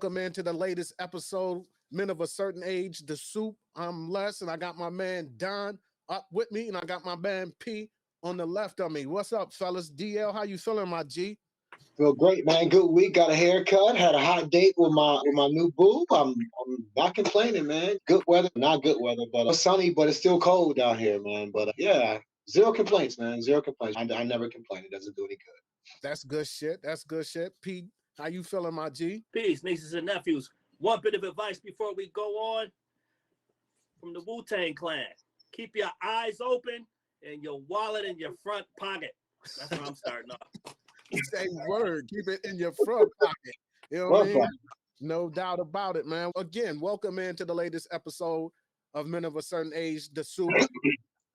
welcome into the latest episode, Men of a Certain Age, The Soup. I'm Les, and I got my man Don up with me, and I got my man P on the left of me. What's up, fellas? DL, how you feeling, my G? Feel great, man. Good week. Got a haircut. Had a hot date with my new boo. I'm not complaining, man. Good weather, not good weather, but it's sunny, but it's still cold down here, man. But yeah, zero complaints, man. Zero complaints. I never complain. It doesn't do any good. That's good shit. That's good shit. P, how you feeling, my G? Peace, nieces and nephews. One bit of advice before we go on from the Wu-Tang Clan. Keep your eyes open and your wallet in your front pocket. That's where I'm starting off. Say word. Keep it in your front pocket. You know what I mean? No doubt about it, man. Again, welcome into the latest episode of Men of a Certain Age, The Soup.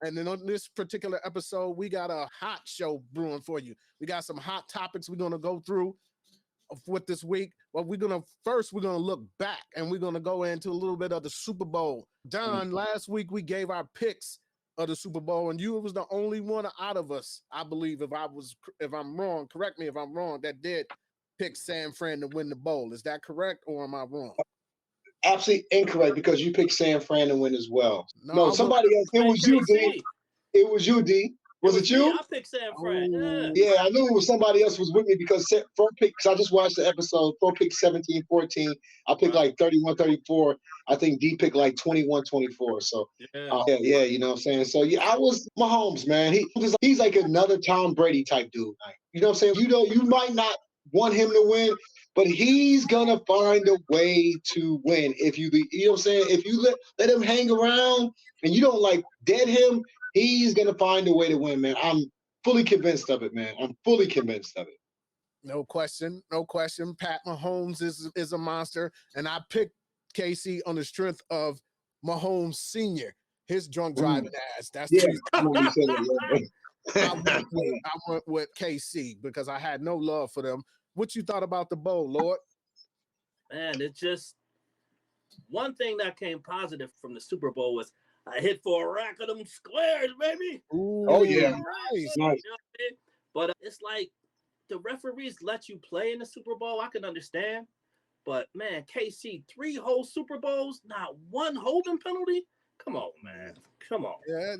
And then on this particular episode, we got a hot show brewing for you. We got some hot topics we're going to go through with this week. But we're going to look back, and we're going to go into a little bit of the Super Bowl. Don, last week we gave our picks of the Super Bowl, and you was the only one out of us, I believe, if I'm wrong, correct me if I'm wrong, that did pick San Fran to win the bowl. Is that correct, or am I wrong? Absolutely incorrect, because you picked San Fran to win as well. No, somebody else. It was you, D. It was you, D. Was it you? I picked San Fran. Yeah, I knew it was somebody else was with me, because for pick, because I just watched the episode, for pick 17-14. I picked like 31-34. I think D picked like 21-24. So yeah, you know what I'm saying? So yeah, I was Mahomes, man. He's like another Tom Brady type dude. Like, you know what I'm saying? You might not want him to win, but he's gonna find a way to win. If you know what I'm saying? If you let him hang around and you don't like dead him, he's gonna find a way to win, man. I'm fully convinced of it, man. I'm fully convinced of it. No question, no question. Pat Mahomes is a monster, and I picked KC on the strength of Mahomes Sr., his drunk driving ass. That's yeah. I went with KC because I had no love for them. What you thought about the bowl, Lord? Man, it's just one thing that came positive from the Super Bowl was I hit for a rack of them squares, baby. Ooh, oh yeah, nice. You know what I mean? But it's like the referees let you play in the Super Bowl. I can understand, but man, KC 3 whole Super Bowls, not one holding penalty. Come on, man. Come on. Yeah,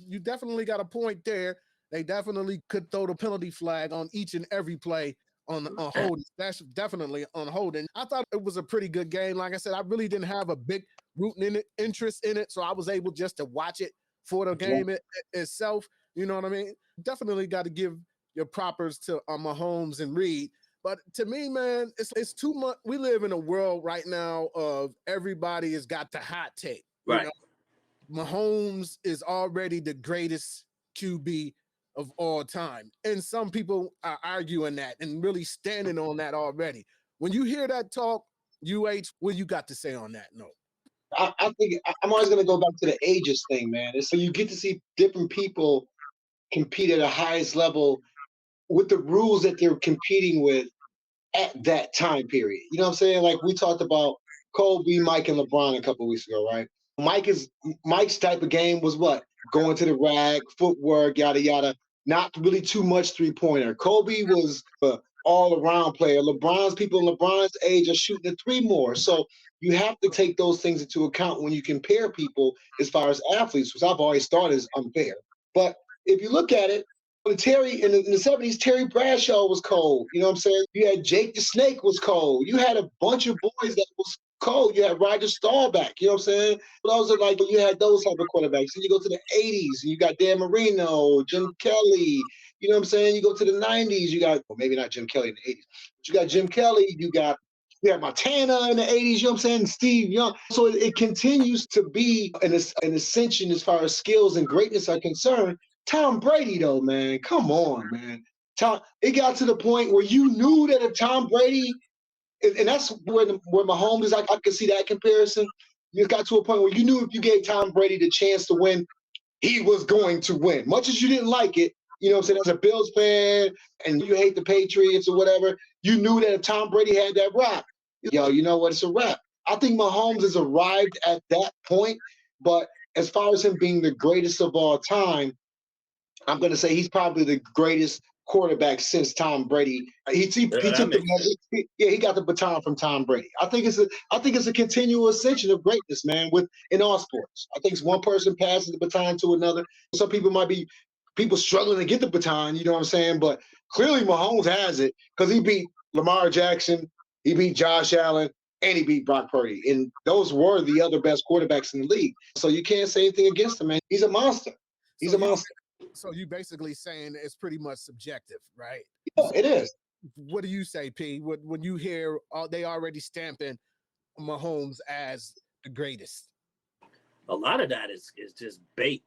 you definitely got a point there. They definitely could throw the penalty flag on each and every play on holding. That's definitely on holding. I thought it was a pretty good game. Like I said, I really didn't have a big interest in it, so I was able just to watch it for the game itself. You know what I mean? Definitely got to give your propers to Mahomes and Reed. But to me, man, it's too much. We live in a world right now of everybody has got the hot take. Right. You know, Mahomes is already the greatest QB of all time. And some people are arguing that and really standing on that already. When you hear that talk, what you got to say on that note? I think I'm always going to go back to the ages thing, man. So you get to see different people compete at the highest level with the rules that they're competing with at that time period. You know what I'm saying? Like we talked about Kobe, Mike, and LeBron a couple of weeks ago, right? Mike's type of game was what? Going to the rack, footwork, yada, yada. Not really too much three-pointer. Kobe was an all-around player. People in LeBron's age are shooting the three more. So you have to take those things into account when you compare people as far as athletes, which I've always thought is unfair. But if you look at it, in the 70s, Terry Bradshaw was cold. You know what I'm saying? You had Jake the Snake was cold. You had a bunch of boys that was cold. You had Roger Staubach. You know what I'm saying? Those are like, you had those type of quarterbacks. Then you go to the 80s, and you got Dan Marino, Jim Kelly. You know what I'm saying? You go to the 90s, you got, well, maybe not Jim Kelly in the 80s, but you got Jim Kelly, you got Montana in the 80s, you know what I'm saying? Steve Young. So it continues to be an ascension as far as skills and greatness are concerned. Tom Brady, though, man, come on, man. It got to the point where you knew that if Tom Brady, and that's where Mahomes is, I could see that comparison. You got to a point where you knew if you gave Tom Brady the chance to win, he was going to win. Much as you didn't like it, you know what I'm saying, as a Bills fan, and you hate the Patriots or whatever, you knew that if Tom Brady had that rock, you know what, it's a wrap. I think Mahomes has arrived at that point, but as far as him being the greatest of all time, I'm going to say he's probably the greatest quarterback since Tom Brady. He took he got the baton from Tom Brady. I think it's a continual ascension of greatness, man. In all sports, I think it's one person passes the baton to another. Some people might be struggling to get the baton. You know what I'm saying? But clearly, Mahomes has it because he beat Lamar Jackson, he beat Josh Allen, and he beat Brock Purdy, and those were the other best quarterbacks in the league. So you can't say anything against him, man. He's a monster. He's a monster. So you basically saying it's pretty much subjective, right? Yeah, it is. What do you say, P? When you hear they already stamping Mahomes as the greatest? A lot of that is just bait.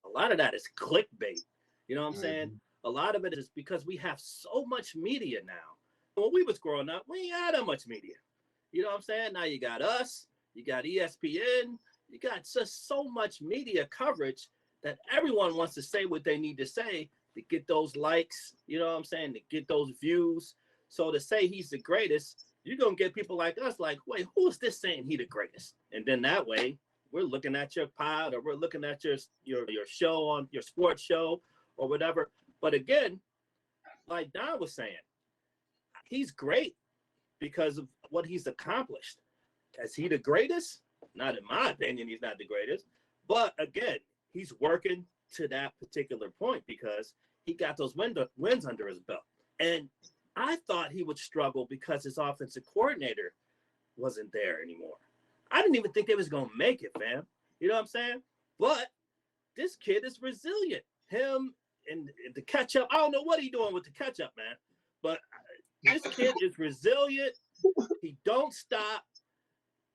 A lot of that is clickbait. You know what I'm saying? A lot of it is because we have so much media now. When we was growing up, we ain't had that much media. You know what I'm saying? Now you got us, you got ESPN, you got just so much media coverage that everyone wants to say what they need to say to get those likes, you know what I'm saying, to get those views. So to say he's the greatest, you're going to get people like us like, wait, who is this saying he the greatest? And then that way, we're looking at your pod or we're looking at your show on your sports show or whatever. But again, like Don was saying, he's great because of what he's accomplished. Is he the greatest? Not in my opinion, he's not the greatest. But again, he's working to that particular point because he got those wins under his belt. And I thought he would struggle because his offensive coordinator wasn't there anymore. I didn't even think they was going to make it, fam. You know what I'm saying? But this kid is resilient. Him and the catch-up, I don't know what he's doing with the catch-up, man. But this kid is resilient. He don't stop.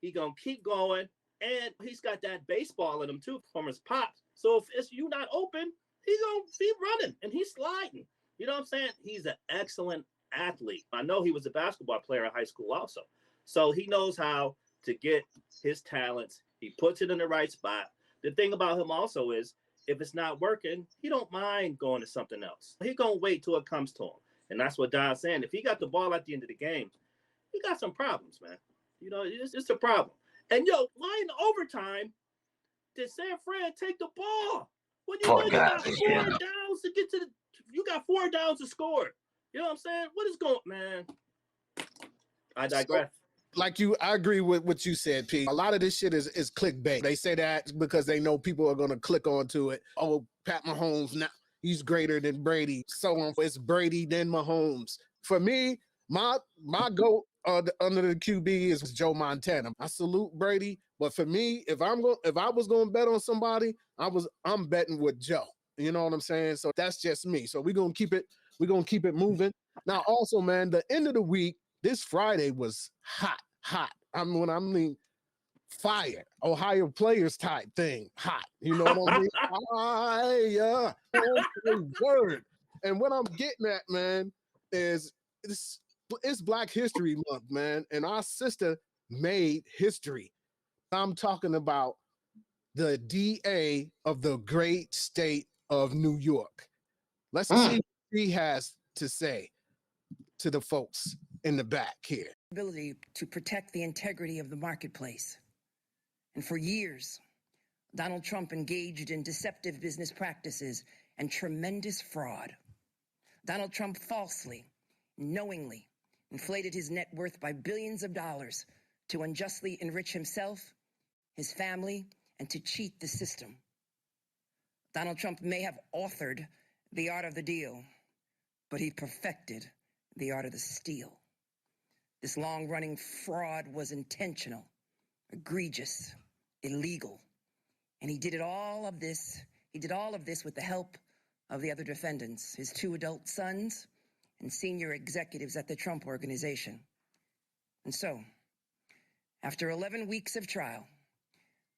He going to keep going. And he's got that baseball in him, too, from his pops. So if it's you not open, he's going to be running and he's sliding. You know what I'm saying? He's an excellent athlete. I know he was a basketball player in high school also. So he knows how to get his talents. He puts it in the right spot. The thing about him also is if it's not working, he don't mind going to something else. He going to wait till it comes to him. And that's what Don's saying. If he got the ball at the end of the game, he got some problems, man. You know, it's a problem. And, why in overtime did San Fran take the ball? When you know you got 4 downs to get to you got 4 downs to score. You know what I'm saying? What is going, man? I digress. I agree with what you said, P. A lot of this shit is clickbait. They say that because they know people are going to click onto it. Oh, Pat Mahomes, now he's greater than Brady. So on. It's Brady, then Mahomes. For me, my goat under the QB is Joe Montana. I salute Brady, but for me, if I was going to bet on somebody, I'm betting with Joe. You know what I'm saying? So that's just me. So we're going to keep it moving. Now also, man, the end of the week, this Friday was hot. I mean fire. Ohio players type thing. Hot. You know what I mean? Fire. Word. And what I'm getting at, man, is it's Black History Month, man. And our sister made history. I'm talking about the DA of the great state of New York. Let's see what he has to say to the folks in the back here. Ability to protect the integrity of the marketplace. And for years, Donald Trump engaged in deceptive business practices and tremendous fraud. Donald Trump falsely, knowingly inflated his net worth by billions of dollars to unjustly enrich himself, his family, and to cheat the system. Donald Trump may have authored the art of the deal, but he perfected the art of the steal. This long-running fraud was intentional, egregious, illegal, and he did all of this with the help of the other defendants, his 2 adult sons and senior executives at the Trump Organization. And so, after 11 weeks of trial,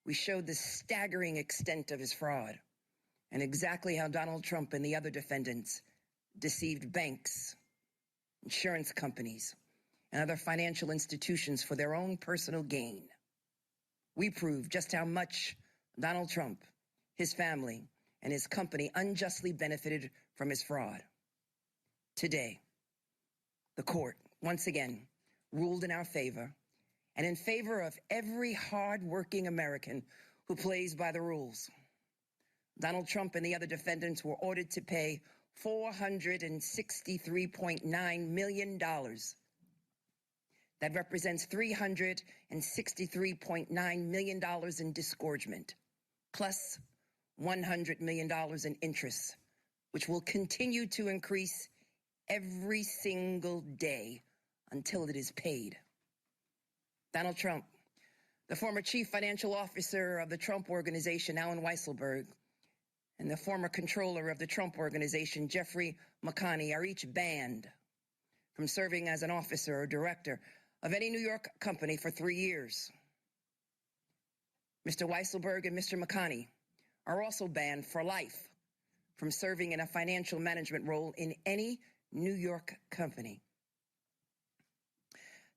we showed the staggering extent of his fraud and exactly how Donald Trump and the other defendants deceived banks, insurance companies, and other financial institutions for their own personal gain. We proved just how much Donald Trump, his family, and his company unjustly benefited from his fraud. Today, the court, once again, ruled in our favor and in favor of every hard-working American who plays by the rules. Donald Trump and the other defendants were ordered to pay $463.9 million. That represents $363.9 million in disgorgement, plus $100 million in interest, which will continue to increase every single day until it is paid. Donald Trump, the former chief financial officer of the Trump Organization, Alan Weisselberg, and the former controller of the Trump Organization, Jeffrey McConney, are each banned from serving as an officer or director of any New York company for 3 years. Mr. Weisselberg and Mr. McConney are also banned for life from serving in a financial management role in any New York company.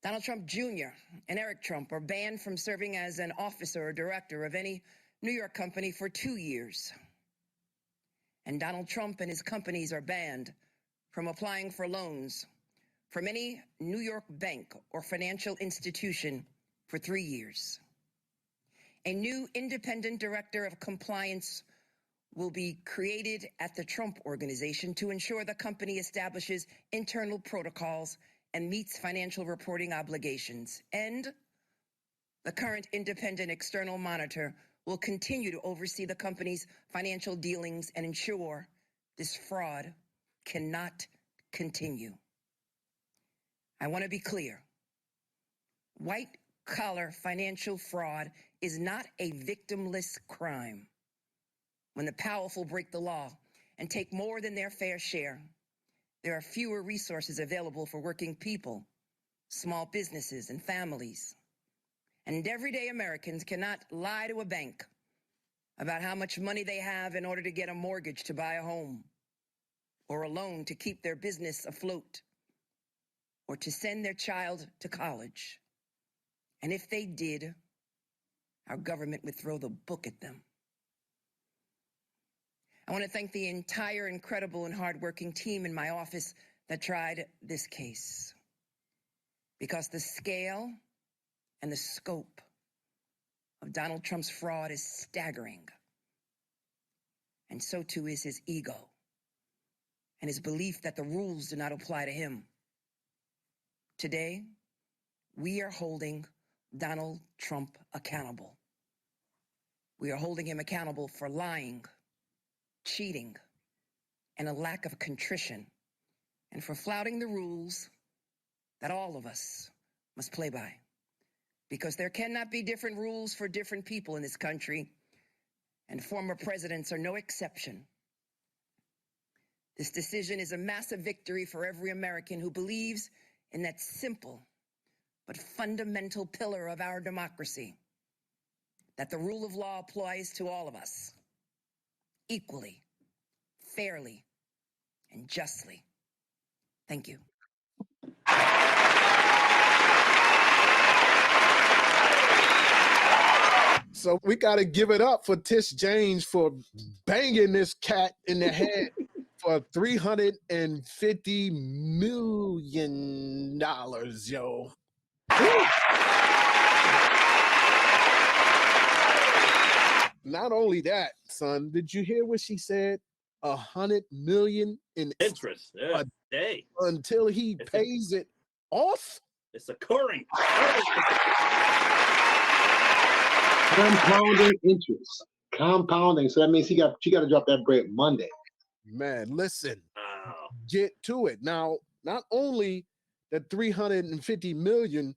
Donald Trump Jr. and Eric Trump are banned from serving as an officer or director of any New York company for 2 years. And Donald Trump and his companies are banned from applying for loans from any New York bank or financial institution for 3 years. A new independent director of compliance will be created at the Trump Organization to ensure the company establishes internal protocols and meets financial reporting obligations. And the current independent external monitor will continue to oversee the company's financial dealings and ensure this fraud cannot continue. I want to be clear. White-collar financial fraud is not a victimless crime. When the powerful break the law and take more than their fair share, there are fewer resources available for working people, small businesses, and families. And everyday Americans cannot lie to a bank about how much money they have in order to get a mortgage to buy a home, or a loan to keep their business afloat, or to send their child to college. And if they did, our government would throw the book at them. I want to thank the entire incredible and hardworking team in my office that tried this case, because the scale and the scope of Donald Trump's fraud is staggering. And so too is his ego and his belief that the rules do not apply to him. Today, we are holding Donald Trump accountable. We are holding him accountable for lying, cheating, and a lack of contrition, and for flouting the rules that all of us must play by. Because there cannot be different rules for different people in this country, and former presidents are no exception. This decision is a massive victory for every American who believes in that simple but fundamental pillar of our democracy, that the rule of law applies to all of us, equally, fairly, and justly. Thank you. So we got to give it up for Tish James for banging this cat in the head for $350 million, yo. Not only that, son, did you hear what she said? $100 million in interest a day until he pays it off. It's occurring. Compounding interest. Compounding. So that means she got to drop that bread Monday. Man, listen. Get to it. Now, not only the 350 million,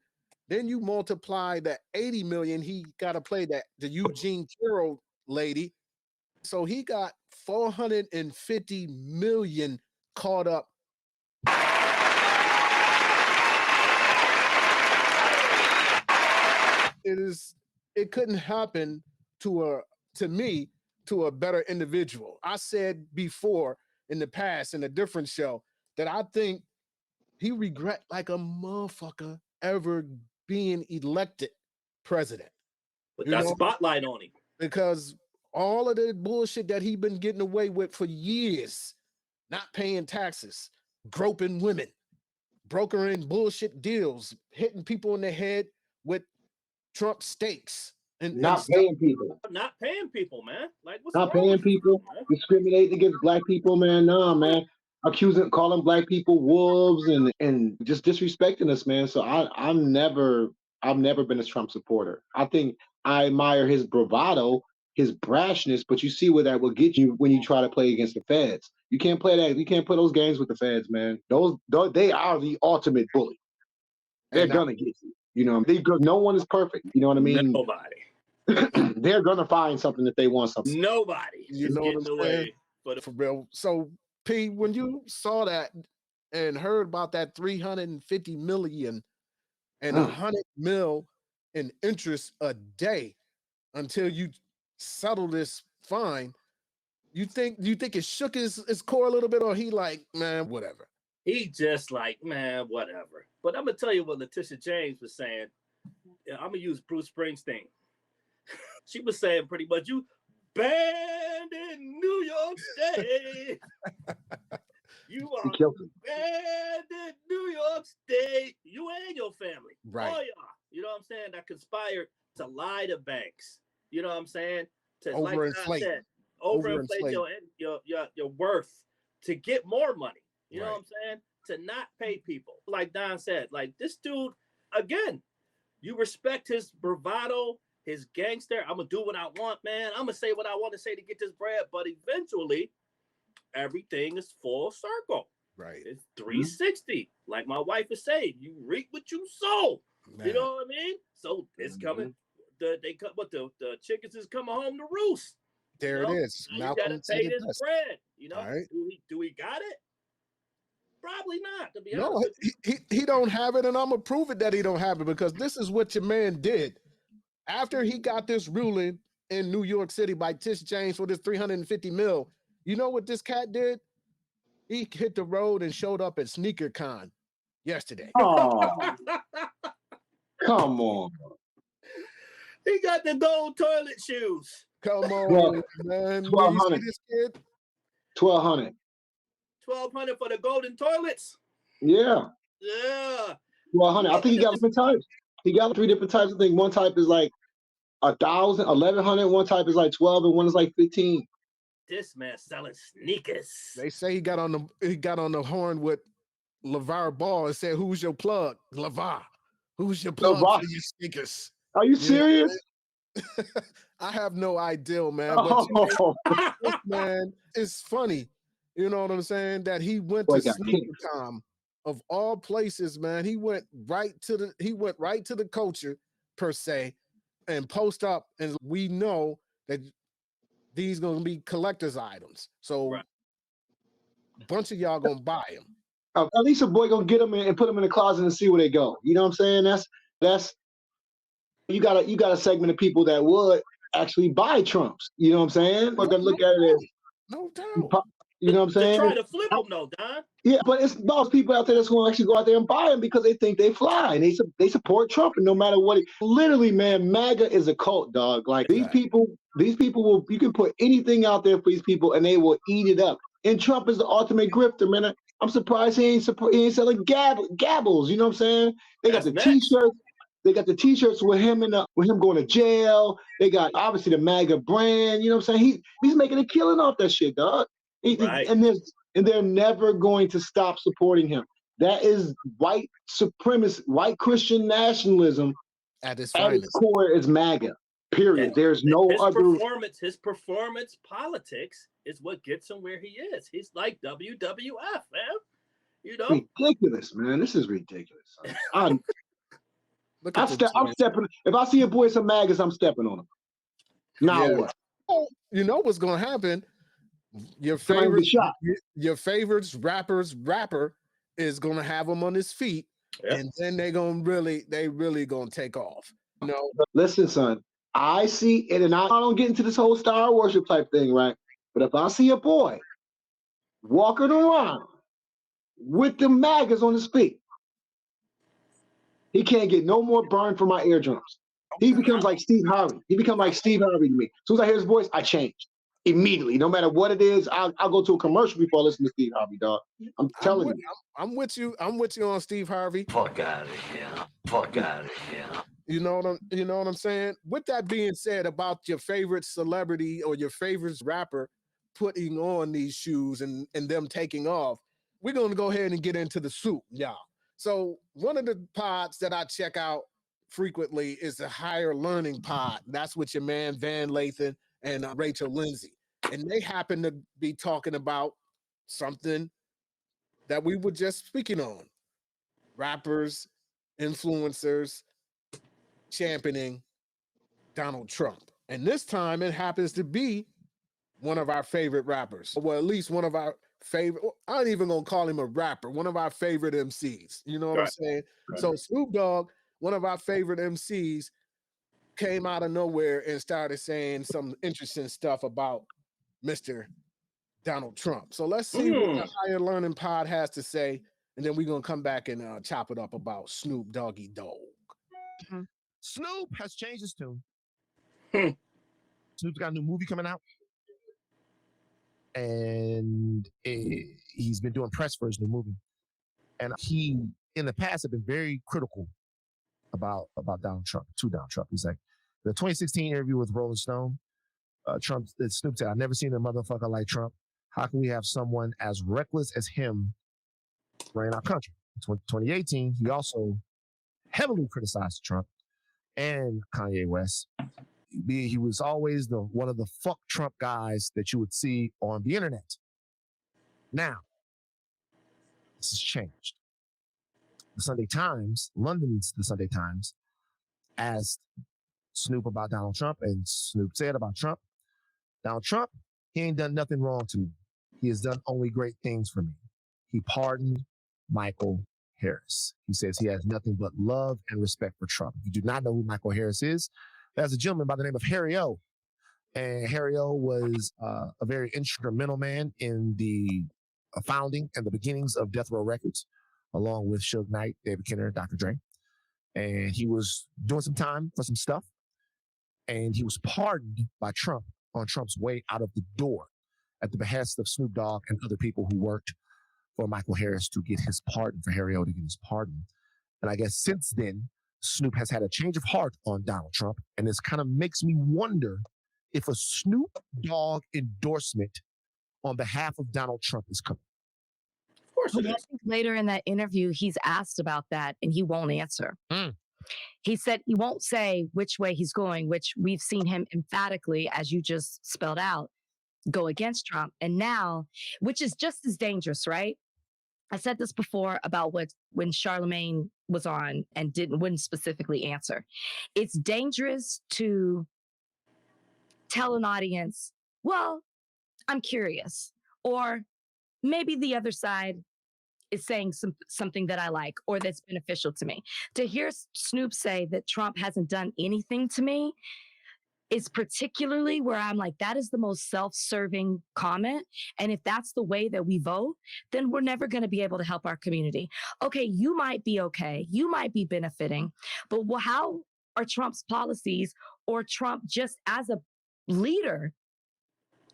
then you multiply the 80 million he got to play the Eugene Carroll lady. So he got 450 million caught up. It couldn't happen to me to a better individual. I said before in the past in a different show that I think he regret like a motherfucker ever being elected president. With that spotlight on him. Because all of the bullshit that he been getting away with for years, not paying taxes, groping women, brokering bullshit deals, hitting people in the head with Trump steaks, and not paying people. Not paying people, man. Like, what's Not paying people, discriminating against black people, man. Nah, man. Calling black people wolves and just disrespecting us, man. So I've never been a Trump supporter. I think I admire his bravado, his brashness, but you see where that will get you when you try to play against the feds. You can't play that. You can't play those games with the feds, man. They are the ultimate bully. They're gonna get you. You know, no one is perfect. You know what I mean? Nobody. They're gonna find something that they want something. Nobody. You know what I'm saying? For real. So P, when you saw that and heard about that 350 million and 100 mil in interest a day until you settle this fine, you think it shook his core a little bit, or he like, man, whatever? He just like, man, whatever. But I'm gonna tell you what Letitia James was saying. I'm gonna use Bruce Springsteen. She was saying pretty much, you banned in New York State. You are banned in New York State. You and your family. Right. All y'all. You know what I'm saying? That conspired to lie to banks. You know what I'm saying? To overinflate. Overinflate your worth to get more money. You know what I'm saying? To not pay people. Like Don said, like this dude, again, you respect his bravado, his gangster. I'm going to do what I want, man. I'm going to say what I want to say to get this bread. But eventually, everything is full circle. Right. It's 360. Like my wife is saying, you reap what you sow. Man. You know what I mean? So it's coming. The chickens is coming home to roost. There it is. Now you got to pay this bread. You know, right. Do we got it? Probably not, to be honest. No, he don't have it, and I'm gonna prove it that he don't have it, because this is what your man did. After he got this ruling in New York City by Tish James for this 350 mil, you know what this cat did? He hit the road and showed up at Sneaker Con yesterday. Oh, come on. He got the gold toilet shoes. Come on, man. 1,200. You see this kid? 1,200. 1,200 for the golden toilets. Yeah. 1,200. I think he got different types. He got 3 different types. I think one type is like 1,000, 1,100. One type is like 12, and one is like 15. This man selling sneakers. They say he got on the horn with LeVar Ball and said, "Who's your plug, LeVar? Who's your plug for your sneakers?" Are you serious? I have no idea, man. But this man, it's funny. You know what I'm saying? That he went to Sneaker Con of all places, man. He went right to the culture per se, and post up, and we know that these gonna be collector's items. So a bunch of y'all gonna buy them. At least a boy gonna get them and put them in the closet and see where they go. You know what I'm saying? That's you got a segment of people that would actually buy Trumps. You know what I'm saying? We're gonna look at it as no doubt. You know what I'm saying? They're trying to flip them though, Don. Yeah, but it's those people out there that's going to actually go out there and buy them because they think they fly and they support Trump, and no matter what. Literally, man, MAGA is a cult, dog. Like these people will. You can put anything out there for these people, and they will eat it up. And Trump is the ultimate grifter, man. I'm surprised he ain't selling gabbles. You know what I'm saying? They got the T-shirts. They got the T-shirts with him with him going to jail. They got obviously the MAGA brand. You know what I'm saying? He's making a killing off that shit, dog. And they're never going to stop supporting him. That is white supremacist, white Christian nationalism at its core is MAGA. Period. There's no other performance. His performance politics is what gets him where he is. He's like WWF, man. You know, ridiculous, man. This is ridiculous. I'm stepping. If I see a boy some MAGAs, I'm stepping on him. Now what? Oh, you know what's gonna happen? Your favorite rapper is gonna have him on his feet, and then they really gonna take off. You know? Listen, son, I see it, and I don't get into this whole Star worship type thing, right? But if I see a boy walking around with the MAGAs on his feet, he can't get no more burn from my eardrums. He becomes like Steve Harvey. He becomes like Steve Harvey to me. As soon as I hear his voice, I change. Immediately, no matter what it is, I'll go to a commercial before I listen to Steve Harvey, dog. I'm telling you. I'm with you on Steve Harvey. Fuck out of here. Fuck out of here. You know what I'm saying? With that being said, about your favorite celebrity or your favorite rapper putting on these shoes and them taking off, we're gonna go ahead and get into the soup, y'all. So one of the pods that I check out frequently is the Higher Learning Pod. That's with your man Van Lathan and Rachel Lyndsey, and they happen to be talking about something that we were just speaking on: rappers, influencers championing Donald Trump. And this time it happens to be one of our favorite rappers. Well, at least one of our favorite, I ain't even gonna call him a rapper, one of our favorite MCs. You know what I'm saying? Right. So Snoop Dogg, one of our favorite MCs, came out of nowhere and started saying some interesting stuff about Mr. Donald Trump. So let's see what the Higher Learning Pod has to say, and then we're gonna come back and chop it up about Snoop Doggy Dogg. Snoop has changed his tune. Snoop's got a new movie coming out, and he's been doing press for his new movie. And he, in the past, have been very critical about Donald Trump, to Donald Trump. He's like, the 2016 interview with Rolling Stone, Snoop said, "I've never seen a motherfucker like Trump. How can we have someone as reckless as him running our country?" In 2018, he also heavily criticized Trump and Kanye West. He was always one of the fuck Trump guys that you would see on the internet. Now, this has changed. The Sunday Times, London's The Sunday Times, asked Snoop about Donald Trump, and Snoop said about Trump, "Donald Trump, he ain't done nothing wrong to me. He has done only great things for me. He pardoned Michael Harris. He says he has nothing but love and respect for Trump." If you do not know who Michael Harris is, there's a gentleman by the name of Harry O. And Harry O was a very instrumental man in the founding and the beginnings of Death Row Records, along with Suge Knight, David Kenner, Dr. Dre. And he was doing some time for some stuff. And he was pardoned by Trump on Trump's way out of the door at the behest of Snoop Dogg and other people who worked for Michael Harris to get his pardon, for Harry O to get his pardon. And I guess since then, Snoop has had a change of heart on Donald Trump. And this kind of makes me wonder if a Snoop Dogg endorsement on behalf of Donald Trump is coming. Of course it is. I think later in that interview, he's asked about that and he won't answer. He said he won't say which way he's going, which we've seen him emphatically, as you just spelled out, go against Trump. And now, which is just as dangerous, right? I said this before about when Charlemagne was on and wouldn't specifically answer. It's dangerous to tell an audience, well, I'm curious, or maybe the other side is saying something that I like or that's beneficial to me. To hear Snoop say that Trump hasn't done anything to me is particularly where I'm like, that is the most self-serving comment. And if that's the way that we vote, then we're never going to be able to help our community. Okay, you might be okay. You might be benefiting. But how are Trump's policies or Trump just as a leader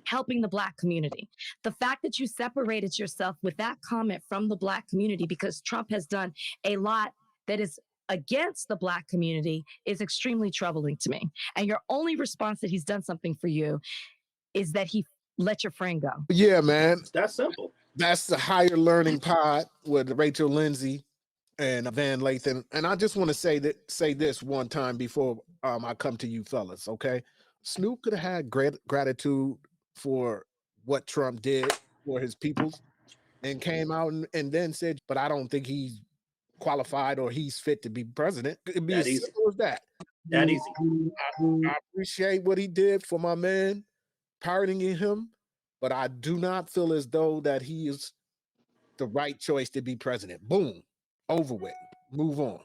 helping the Black community? The fact that you separated yourself with that comment from the Black community because Trump has done a lot that is against the Black community is extremely troubling to me. And your only response that he's done something for you is that he let your friend go. Yeah, man. That's simple. That's the Higher Learning Pod with Rachel Lyndsey and Van Lathan. And I just want to say this one time before I come to you fellas, okay? Snoop could have had great gratitude for what Trump did for his peoples and came out and then said, but I don't think he's qualified or he's fit to be president. It'd be as simple as that. That easy. I appreciate what he did for my man, pardoning him, but I do not feel as though that he is the right choice to be president. Boom, over with, move on.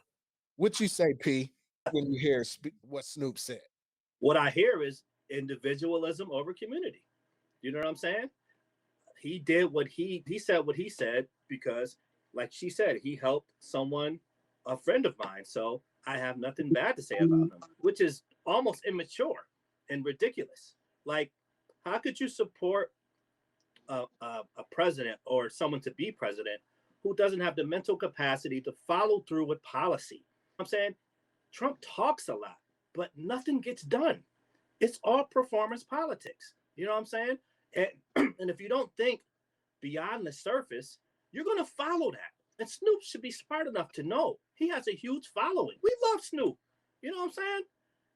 What you say, P, when you hear what Snoop said? What I hear is individualism over community. You know what I'm saying? He did what he said what he said because, like she said, he helped someone, a friend of mine. So I have nothing bad to say about him, which is almost immature and ridiculous. Like, how could you support a president or someone to be president who doesn't have the mental capacity to follow through with policy? I'm saying Trump talks a lot, but nothing gets done. It's all performance politics. You know what I'm saying? And, and if you don't think beyond the surface, you're going to follow that. And Snoop should be smart enough to know he has a huge following. We love Snoop. You know what I'm saying?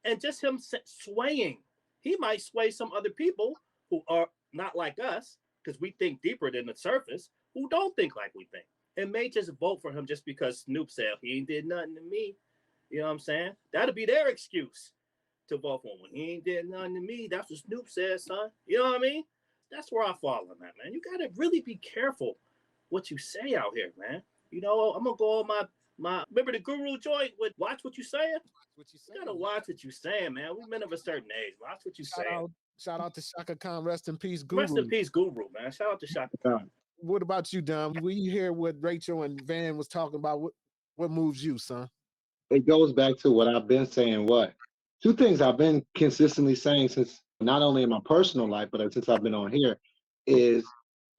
And just him swaying, he might sway some other people who are not like us, because we think deeper than the surface, who don't think like we think, and may just vote for him just because Snoop said he ain't did nothing to me. You know what I'm saying? That'll be their excuse to vote for him. He ain't did nothing to me. That's what Snoop said, son. You know what I mean? That's where I fall on that, man. You got to really be careful what you say out here, man. You know, I'm going to go on my remember the Guru joint with watch what you saying? You got to watch what you saying, man. We men of a certain age. Watch what you saying. Shout out to Shaka Khan. Rest in peace, Guru. Rest in peace, Guru, man. Shout out to Shaka Khan. What about you, Dom? When you hear what Rachel and Van was talking about, what moves you, son? It goes back to what I've been saying. Two things I've been consistently saying since not only in my personal life, but since I've been on here, is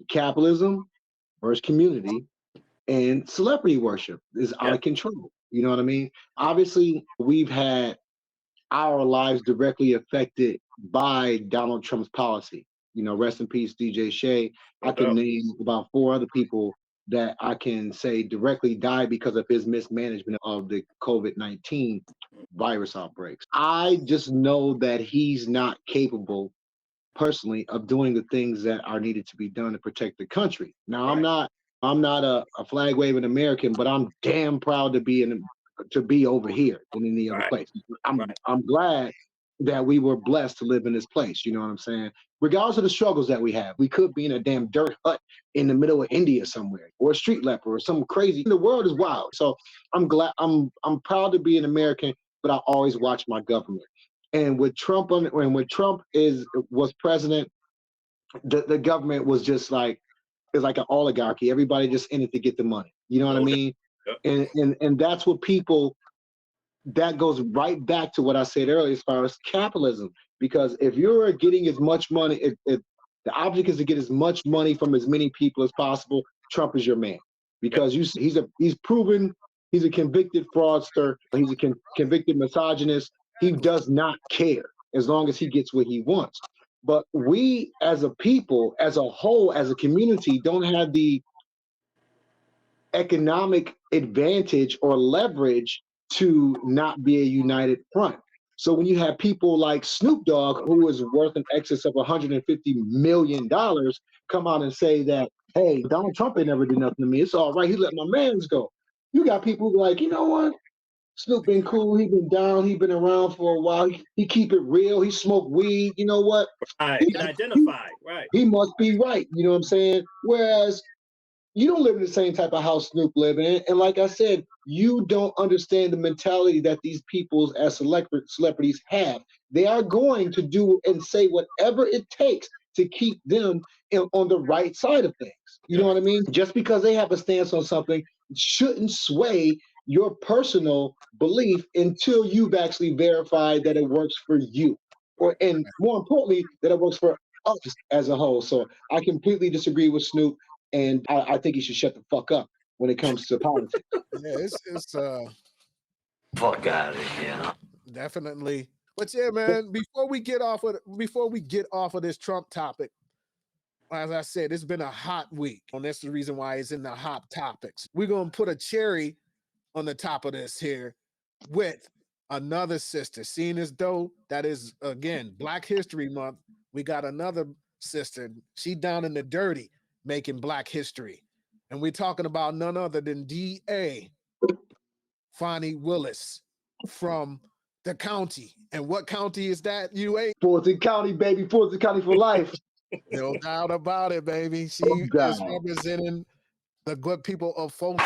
capitalism versus community and celebrity worship is out of control. You know what I mean? Obviously, we've had our lives directly affected by Donald Trump's policy. You know, rest in peace, DJ Shay. I can name about 4 other people that I can say directly died because of his mismanagement of the COVID-19 virus outbreaks. I just know that he's not capable personally of doing the things that are needed to be done to protect the country. Now, right. I'm not a flag waving American, but I'm damn proud to be over here than any other place. I'm glad that we were blessed to live in this place. You know what I'm saying? Regardless of the struggles that we have, we could be in a damn dirt hut in the middle of India somewhere, or a street leper, or something crazy. The world is wild. So I'm glad. I'm proud to be an American, but I always watch my government. And with Trump when Trump was president, the government was just like, it's like an oligarchy. Everybody just in it to get the money. You know what I mean? Yep. And that's what people. That goes right back to what I said earlier as far as capitalism. Because if you're getting as much money, if the object is to get as much money from as many people as possible, Trump is your man. Because he's proven he's a convicted fraudster. He's a convicted misogynist. He does not care as long as he gets what he wants. But we as a people, as a whole, as a community, don't have the economic advantage or leverage to not be a united front. So when you have people like Snoop Dogg, who is worth in excess of $150 million, come out and say that, hey, Donald Trump ain't never did nothing to me. It's all right. He let my mans go. You got people who are like, you know what? Snoop been cool. He been down. He been around for a while. He keep it real. He smoke weed. You know what? He can identify. Right. He must be right. You know what I'm saying? Whereas you don't live in the same type of house Snoop live in. And like I said, you don't understand the mentality that these people as celebrities have. They are going to do and say whatever it takes to keep them on the right side of things. You know what I mean? Just because they have a stance on something shouldn't sway your personal belief until you've actually verified that it works for you. And more importantly, that it works for us as a whole. So I completely disagree with Snoop. And I think he should shut the fuck up when it comes to politics. Yeah, it's fuck out of here. Definitely. But yeah, man, before we get off of this Trump topic, as I said, it's been a hot week. And that's the reason why it's in the hot topics. We're gonna put a cherry on the top of this here with another sister. Seeing as though that is again Black History Month, we got another sister. She down in the dirty, making Black history. And we're talking about none other than D.A. Fonnie Willis from the county. And what county is that, UA? Fulton County, baby. Fulton County for life. No doubt about it, baby. She is representing the good people of Fulton.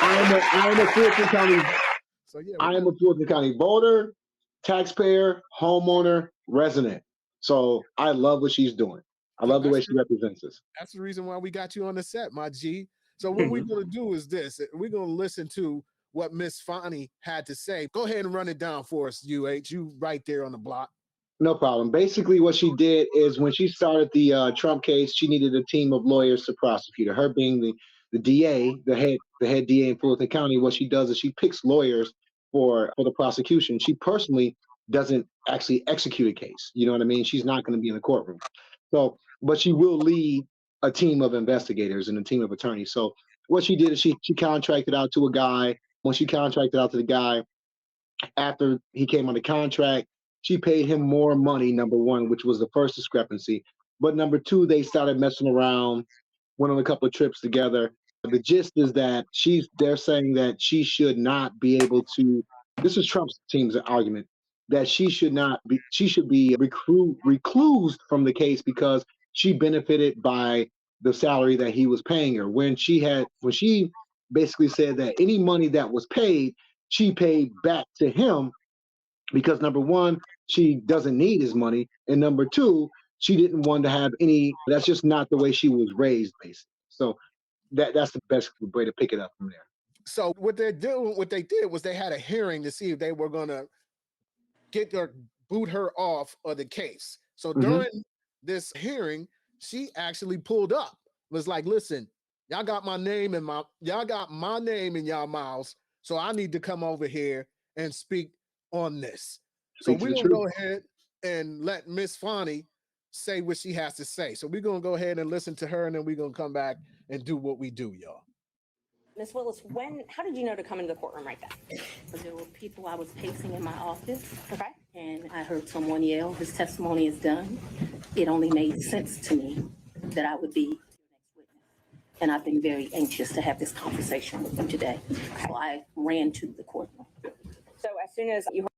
I am a Fulton County. So yeah, I am a Fulton County voter, taxpayer, homeowner, resident. So I love what she's doing. I love the way she represents us. That's the reason why we got you on the set, my G. So what we're going to do is this. We're going to listen to what Miss Fonnie had to say. Go ahead and run it down for us, UH. You right there on the block. No problem. Basically, what she did is when she started the Trump case, she needed a team of lawyers to prosecute her. Her being the DA, the head DA in Fulton County, what she does is she picks lawyers for the prosecution. She personally doesn't actually execute a case. You know what I mean? She's not going to be in the courtroom. So, but she will lead a team of investigators and a team of attorneys. So what she did is she contracted out to a guy. When she contracted out to the guy, after he came on the contract, she paid him more money, number one, which was the first discrepancy. But number two, they started messing around, went on a couple of trips together. The gist is that they're saying that she should not be able to, this is Trump's team's argument, that she should be reclused from the case because she benefited by the salary that he was paying her. When she basically said that any money that was paid, she paid back to him because number one, she doesn't need his money, and number two, she didn't want to have any. That's just not the way she was raised, basically. So that's the best way to pick it up from there. So what they did was they had a hearing to see if they were going to boot her off of the case. So during this hearing, she actually pulled up. Was like, listen, y'all got my name in y'all mouths. So I need to come over here and speak on this. So we're going to go ahead and let Miss Fonnie say what she has to say. So we're going to go ahead and listen to her, and then we're going to come back and do what we do, y'all. Ms. Willis, how did you know to come into the courtroom right then? There were people I was pacing in my office. Okay. And I heard someone yell, his testimony is done. It only made sense to me that I would be your next witness. And I've been very anxious to have this conversation with you today. Okay. So I ran to the courtroom. So as soon as you heard,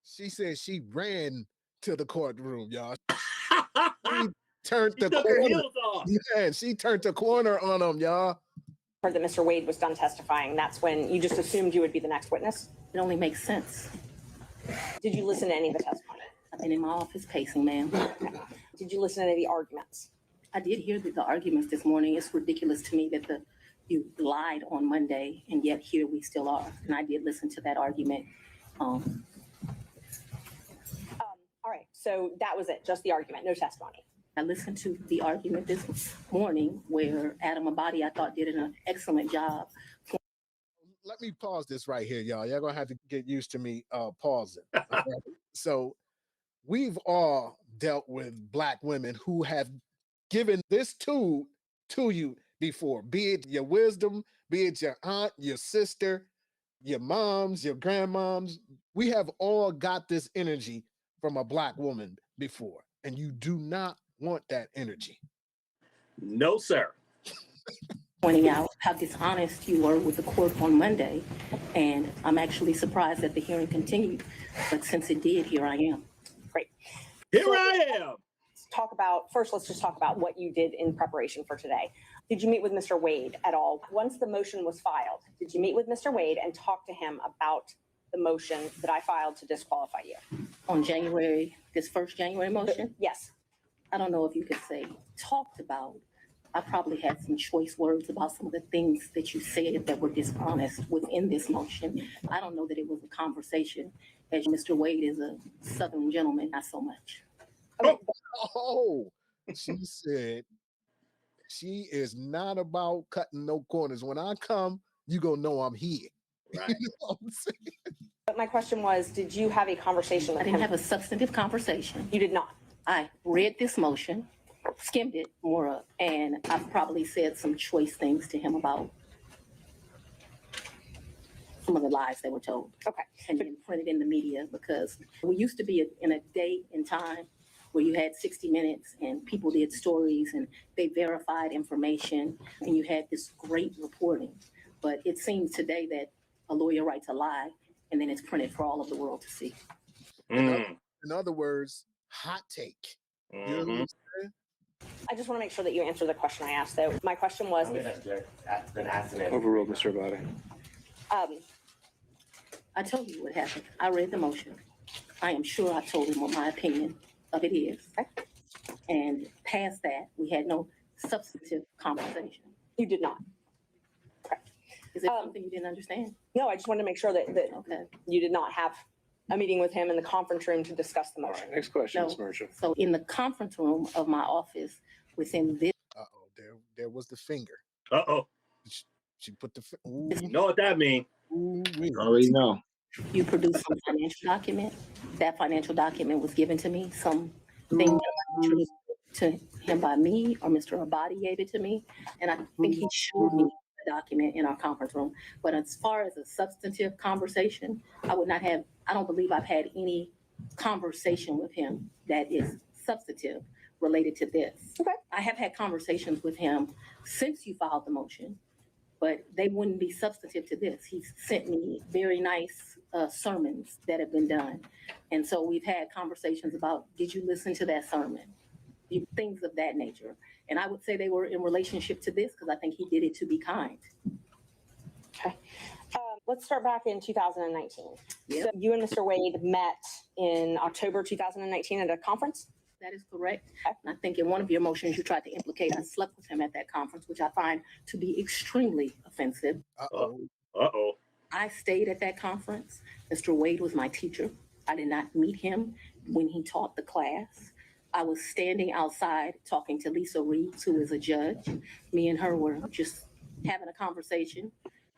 she said she ran to the courtroom, y'all. She turned the corner. Yeah, she turned the corner on them, y'all. Heard that Mr. Wade was done testifying, that's when you just assumed you would be the next witness? It only makes sense. Did you listen to any of the testimony? I've been in my office pacing, ma'am. Okay. Did you listen to any of the arguments? I did hear the arguments this morning. It's ridiculous to me that you lied on Monday, and yet here we still are. And I did listen to that argument. All right, so that was it, just the argument, no testimony. I listened to the argument this morning where Adam Abadi, I thought, did an excellent job. Let me pause this right here, y'all. Y'all gonna have to get used to me pausing. Okay? So we've all dealt with Black women who have given this tool to you before, be it your wisdom, be it your aunt, your sister, your moms, your grandmoms. We have all got this energy from a Black woman before, and you do not want that energy. No, sir. Pointing out how dishonest you were with the court on Monday, and I'm actually surprised that the hearing continued, but since it did, here I am. Great. Here I am. Let's just talk about what you did in preparation for today. Did you meet with Mr. Wade at all? Once the motion was filed, did you meet with Mr. Wade and talk to him about the motion that I filed to disqualify you? On this first January motion? Yes. I don't know if you could say talked about. I probably had some choice words about some of the things that you said that were dishonest within this motion. I don't know that it was a conversation, as Mr. Wade is a Southern gentleman, not so much. She said she is not about cutting no corners. When I come, you gonna know I'm here. Right. You know what I'm saying? But my question was, did you have a conversation with I him? didn't have a substantive conversation. You did not. I read this motion, skimmed it more up, and I've probably said some choice things to him about some of the lies that were told. Okay. And then printed in the media, because we used to be in a day and time where you had 60 Minutes and people did stories and they verified information and you had this great reporting. But it seems today that a lawyer writes a lie and then it's printed for all of the world to see. In other words, hot take. You know what I'm saying? I just want to make sure that you answer the question I asked, though. My question was... Overruled, Mr. Abadi. I told you what happened. I read the motion. I am sure I told him what my opinion of it is. Okay. And past that, we had no substantive conversation. You did not. Is it something you didn't understand? No, I just wanted to make sure that Okay. you did not have a meeting with him in the conference room to discuss the motion. All right, next question, No. Ms. Merchant. So in the conference room of my office within this. There was the finger. She put the. You know what that means? Already know. You produced some financial document. That financial document was given to me. Some thing that was introduced to him by me or Mr. Abadi gave it to me. And I think he showed me the document in our conference room. But as far as a substantive conversation, I don't believe I've had any conversation with him that is substantive related to this. Okay. I have had conversations with him since you filed the motion, but they wouldn't be substantive to this. He's sent me very nice sermons that have been done. And so we've had conversations about, did you listen to that sermon? Things of that nature. And I would say they were in relationship to this because I think he did it to be kind. Okay. Let's start back in 2019. Yep. So you and Mr. Wade met in October 2019 at a conference? That is correct. And I think in one of your motions, you tried to implicate I slept with him at that conference, which I find to be extremely offensive. I stayed at that conference. Mr. Wade was my teacher. I did not meet him when he taught the class. I was standing outside talking to Lisa Reeves, who is a judge. Me and her were just having a conversation.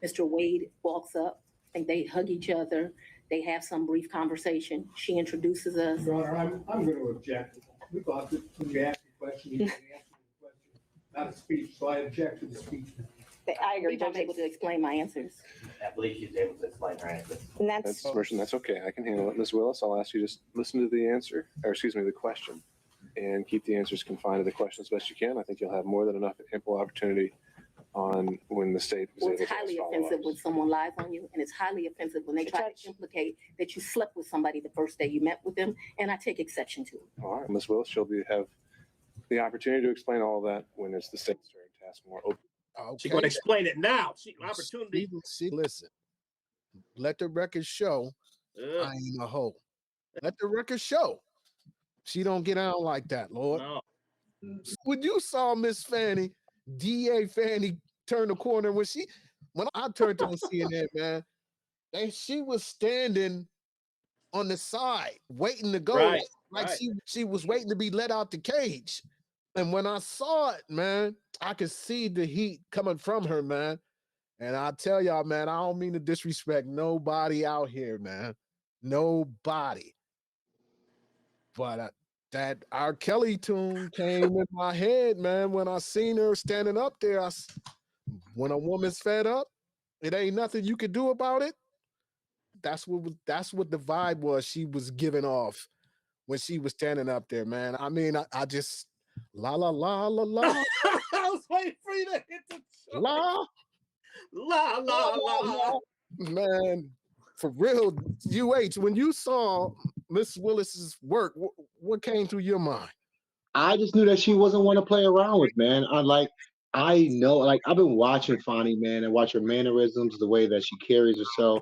Mr. Wade walks up and they hug each other. They have some brief conversation. She introduces us. Your Honor, I'm going to object. We thought that when you asked the question, you didn't answer the question, not a speech, so I object to the speech. I agree. I'm able to explain my answers. I believe she's able to explain her answers. And That's Merchant, that's okay. I can handle it. Ms. Willis, I'll ask you to just listen to the answer, or excuse me, the question, and keep the answers confined to the question as best you can. I think you'll have more than enough ample opportunity on when the state is Well, able it's to highly follow offensive up. when someone lies on you, and it's highly offensive when they try to implicate that you slept with somebody the first day you met with them, and I take exception to it. All right, Ms. Willis, she'll have the opportunity to explain all of that when it's the state's turn to ask more open. Okay. She's going to explain it now. Opportunity. Listen, let the record show I ain't a hoe. Let the record show she don't get out like that, Lord. No. When you saw Miss Fanny, DA Fanny turn the corner, when I turned on CNN, man, and she was standing on the side waiting to go. Right, like right. she was waiting to be let out the cage. And when I saw it, man, I could see the heat coming from her, man. And I tell y'all, man, I don't mean to disrespect nobody out here, man. Nobody. But that R. Kelly tune came in my head, man, when I seen her standing up there. When a woman's fed up, it ain't nothing you can do about it. That's what the vibe was she was giving off when she was standing up there, man. I mean, I just la la la la la. I was waiting for you to hit the la la la la. Man, for real, UH, when you saw Miss Willis's work, what came through your mind? I just knew that she wasn't one to play around with, man. I know, like, I've been watching Fonny, man, and watch her mannerisms, the way that she carries herself,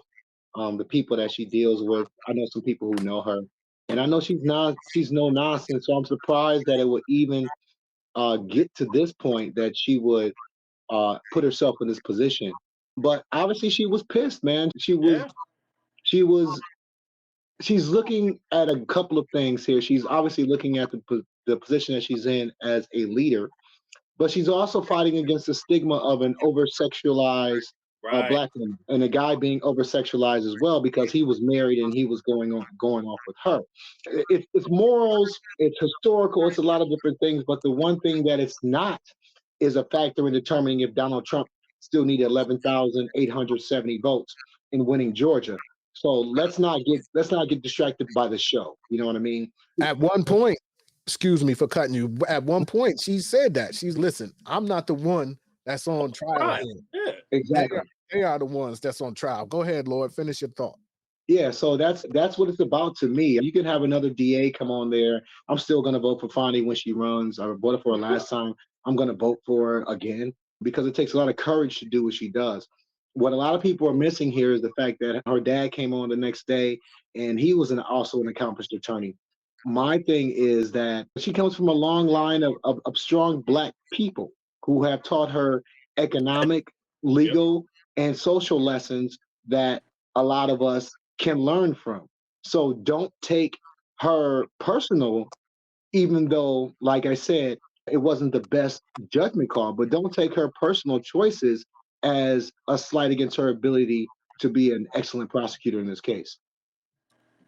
the people that she deals with. I know some people who know her, and I know she's no nonsense. So I'm surprised that it would even get to this point that she would put herself in this position. But obviously, she was pissed, man. She's looking at a couple of things here. She's obviously looking at the position that she's in as a leader, but she's also fighting against the stigma of an over-sexualized black woman, and a guy being over-sexualized as well because he was married and he was going off with her. It's morals, it's historical, it's a lot of different things, but the one thing that it's not is a factor in determining if Donald Trump still needed 11,870 votes in winning Georgia. So let's not get distracted by the show. You know what I mean? At one point, excuse me for cutting you. At one point, she said that listen, I'm not the one that's on trial here. Yeah. Exactly. They are the ones that's on trial. Go ahead, Lord. Finish your thought. Yeah, so that's what it's about to me. You can have another DA come on there. I'm still going to vote for Fonny when she runs. I voted for her last time. I'm going to vote for her again because it takes a lot of courage to do what she does. What a lot of people are missing here is the fact that her dad came on the next day, and he was also an accomplished attorney. My thing is that she comes from a long line of strong Black people who have taught her economic, legal, and social lessons that a lot of us can learn from. So don't take her personal, even though, like I said, it wasn't the best judgment call, but don't take her personal choices as a slight against her ability to be an excellent prosecutor in this case.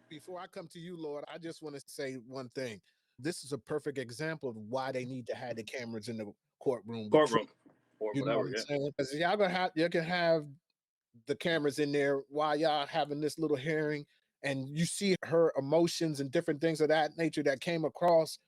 Before I come to you, Lord, I just want to say one thing. This is a perfect example of why they need to have the cameras in the courtroom. Or you whatever, know what I'm saying? Because you can have the cameras in there while y'all having this little hearing, and you see her emotions and different things of that nature that came across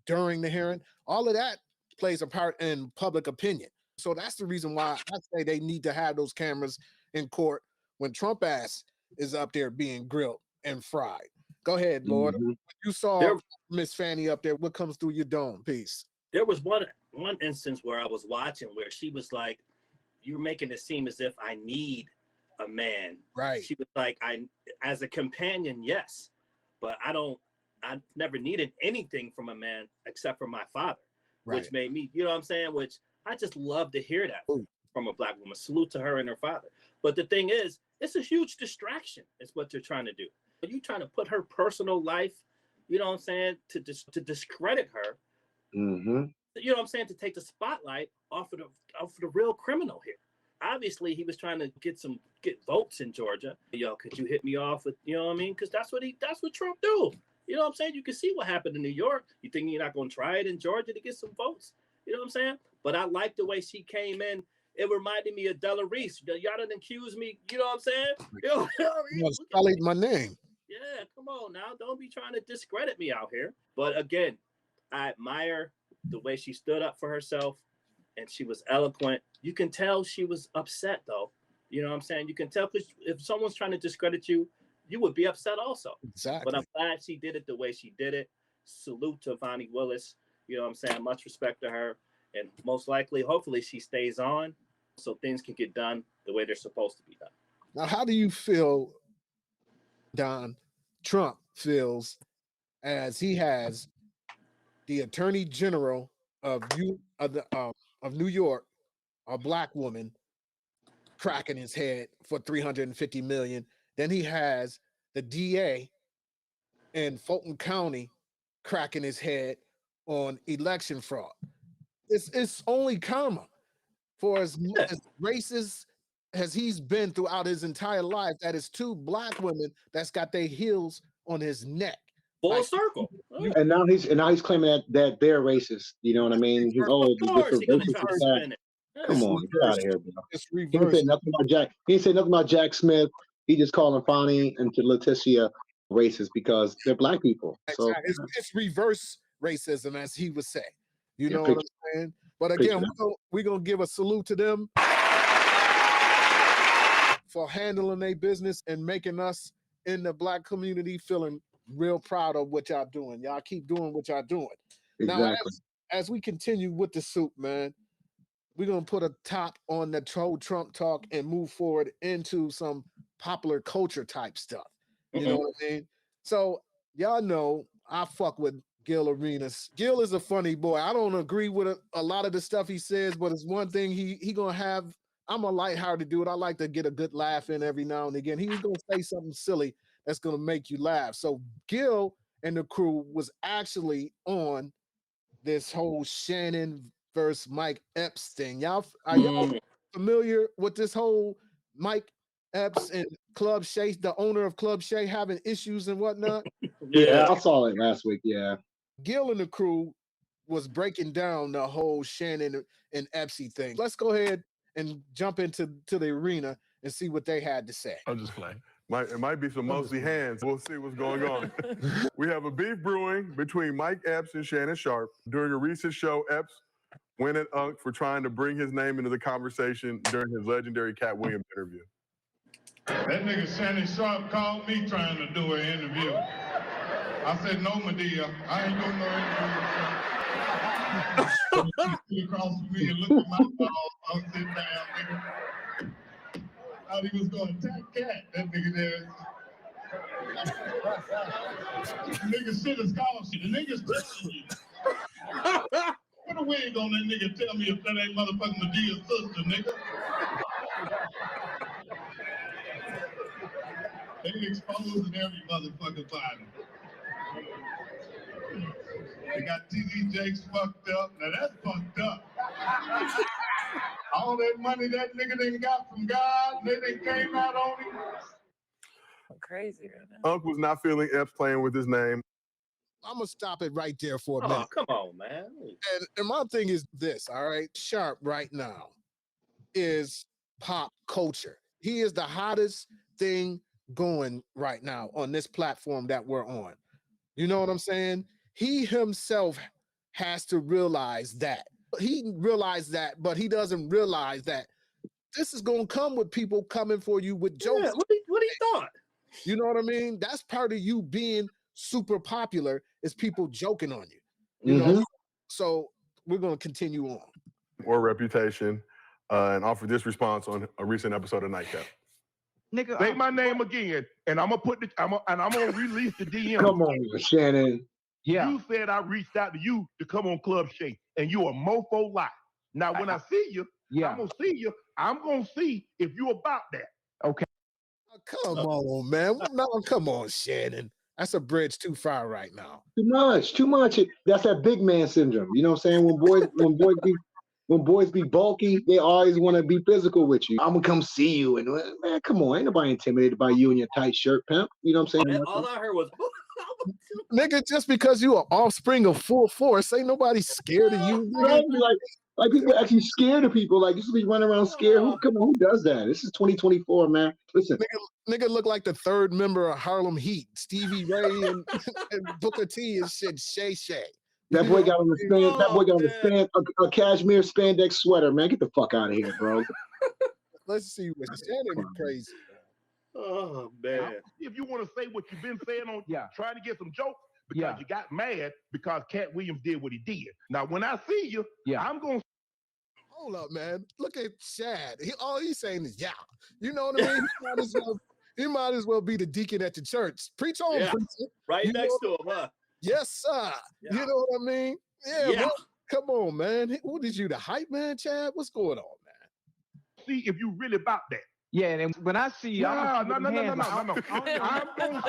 during the hearing. All of that plays a part in public opinion. So that's the reason why I say they need to have those cameras in court when Trump ass is up there being grilled and fried. Go ahead, Lord. Mm-hmm. You saw Miss Fanny up there. What comes through your dome? Peace. There was one instance where I was watching where she was like, "You're making it seem as if I need a man." Right. She was like, "I, as a companion, yes, but I never needed anything from a man except for my father," which made me, you know what I'm saying? Which I just love to hear that from a Black woman. Salute to her and her father. But the thing is, it's a huge distraction. It's what they're trying to do. Are you trying to put her personal life, you know what I'm saying, to discredit her? Mm-hmm. You know what I'm saying? To take the spotlight off of the real criminal here. Obviously, he was trying to get votes in Georgia. Yo, could you hit me off with, you know what I mean? Because that's what Trump do. You know what I'm saying? You can see what happened in New York. You think you're not going to try it in Georgia to get some votes? You know what I'm saying? But I like the way she came in. It reminded me of Della Reese. Y'all didn't accuse me. You know what I'm saying? You know what I mean? My name. Yeah, come on now. Don't be trying to discredit me out here. But again, I admire the way she stood up for herself, and she was eloquent. You can tell she was upset, though. You know what I'm saying? You can tell, because if someone's trying to discredit you, you would be upset also. Exactly. But I'm glad she did it the way she did it. Salute to Vonnie Willis. You know what I'm saying? Much respect to her. And most likely, hopefully, she stays on so things can get done the way they're supposed to be done. Now, how do you feel, Don, Trump feels as he has the Attorney General of New York, a Black woman, cracking his head for $350 million? Then he has the DA in Fulton County cracking his head on election fraud. It's only karma for as racist as he's been throughout his entire life. That is two Black women that's got their heels on his neck. Full circle. And now he's claiming that they're racist. You know what I mean? He's Come on, get out of here, bro. He didn't say nothing about Jack. He didn't say nothing about Jack Smith. He just calling Fonnie and Letitia racist because they're Black people. So it's reverse racism, as he would say. You know what I'm saying? But again, we're gonna give a salute to them for handling their business and making us in the Black community feeling real proud of what y'all doing. Y'all keep doing what y'all doing. Exactly. Now, as we continue with the soup, man, we're gonna put a top on the whole Trump talk and move forward into some popular culture type stuff. You know what I mean? So y'all know I fuck with Gills Arena. Gil is a funny boy. I don't agree with a lot of the stuff he says, but it's one thing he gonna have. I'm a lighthearted dude. I like to get a good laugh in every now and again. He's gonna say something silly that's gonna make you laugh. So Gil and the crew was actually on this whole Shannon versus Mike Epps thing. Y'all familiar with this whole Mike Epps and Club Shay, the owner of Club Shay, having issues and whatnot? Yeah, I saw it last week. Yeah. Gil and the crew was breaking down the whole Shannon and Epsy thing. Let's go ahead and jump into the arena and see what they had to say. I'm just playing. It might be some mostly hands. We'll see what's going on. We have a beef brewing between Mike Epps and Shannon Sharpe. During a recent show, Epps went at Unc for trying to bring his name into the conversation during his legendary Cat Williams interview. That nigga Shannon Sharpe called me trying to do an interview. I said, no, Medea, I ain't doing no interview. He across from me and looked at my balls. I'll sit down, nigga. Thought he was going to attack Cat. That nigga there. The nigga shit is called shit. The nigga's telling you. Put a wig on that nigga. Tell me if that ain't motherfucking Medea's sister, nigga. They exposing every motherfucking body. They got TD Jakes fucked up. Now that's fucked up. All that money that nigga done got from God, they done came out on him. Crazy right now. Unc was not feeling Epps playing with his name. I'm gonna stop it right there for a Oh, minute. come on, man. And my thing is this, all right? Sharpe right now is pop culture. He is the hottest thing going right now on this platform that we're on. You know what I'm saying? He himself has to realize that. He realized that, but he doesn't realize that this is going to come with people coming for you with jokes. Yeah, what he thought? You know what I mean? That's part of you being super popular is people joking on you. You know? So we're going to continue on. Or reputation, and offer this response on a recent episode of Nightcap. Nigga, say my name again, and I'm gonna release the DM. Come on, Shannon. Yeah. You said I reached out to you to come on Club Shake, and you a mofo lie. Now, when I see you, I'm gonna see you. I'm gonna see if you about that. Okay. Oh, come on, man. No, come on, Shannon. That's a bridge too far right now. Too much. That's that big man syndrome. You know what I'm saying? When boys be bulky, they always want to be physical with you. I'm gonna come see you, and man, come on, ain't nobody intimidated by you and your tight shirt, pimp. You know what I'm saying? All I heard was, nigga, just because you are offspring of full force, ain't nobody scared of you. Right? Like people actually scared of people. Like you should be running around scared. Who does that? This is 2024, man. Listen, nigga look like the third member of Harlem Heat, Stevie Ray and Booker T and shit. Shay. That boy got on the a cashmere spandex sweater, man. Get the fuck out of here, bro. Let's see what Shannon is crazy. Oh man! If you want to say what you've been saying on, trying to get some jokes because you got mad because Cat Williams did what he did. Now, when I see you, I'm gonna. Hold up, man. Look at Shad. All he's saying is You know what I mean? He might as well be the deacon at the church. Preach on, preacher. Right next to him, huh? Yes, sir. You know what I mean? Yeah. Man. Come on, man. What is you, the hype man, Chad? What's going on, man? See if you really about that. Yeah, and when I see you, no. I'm gonna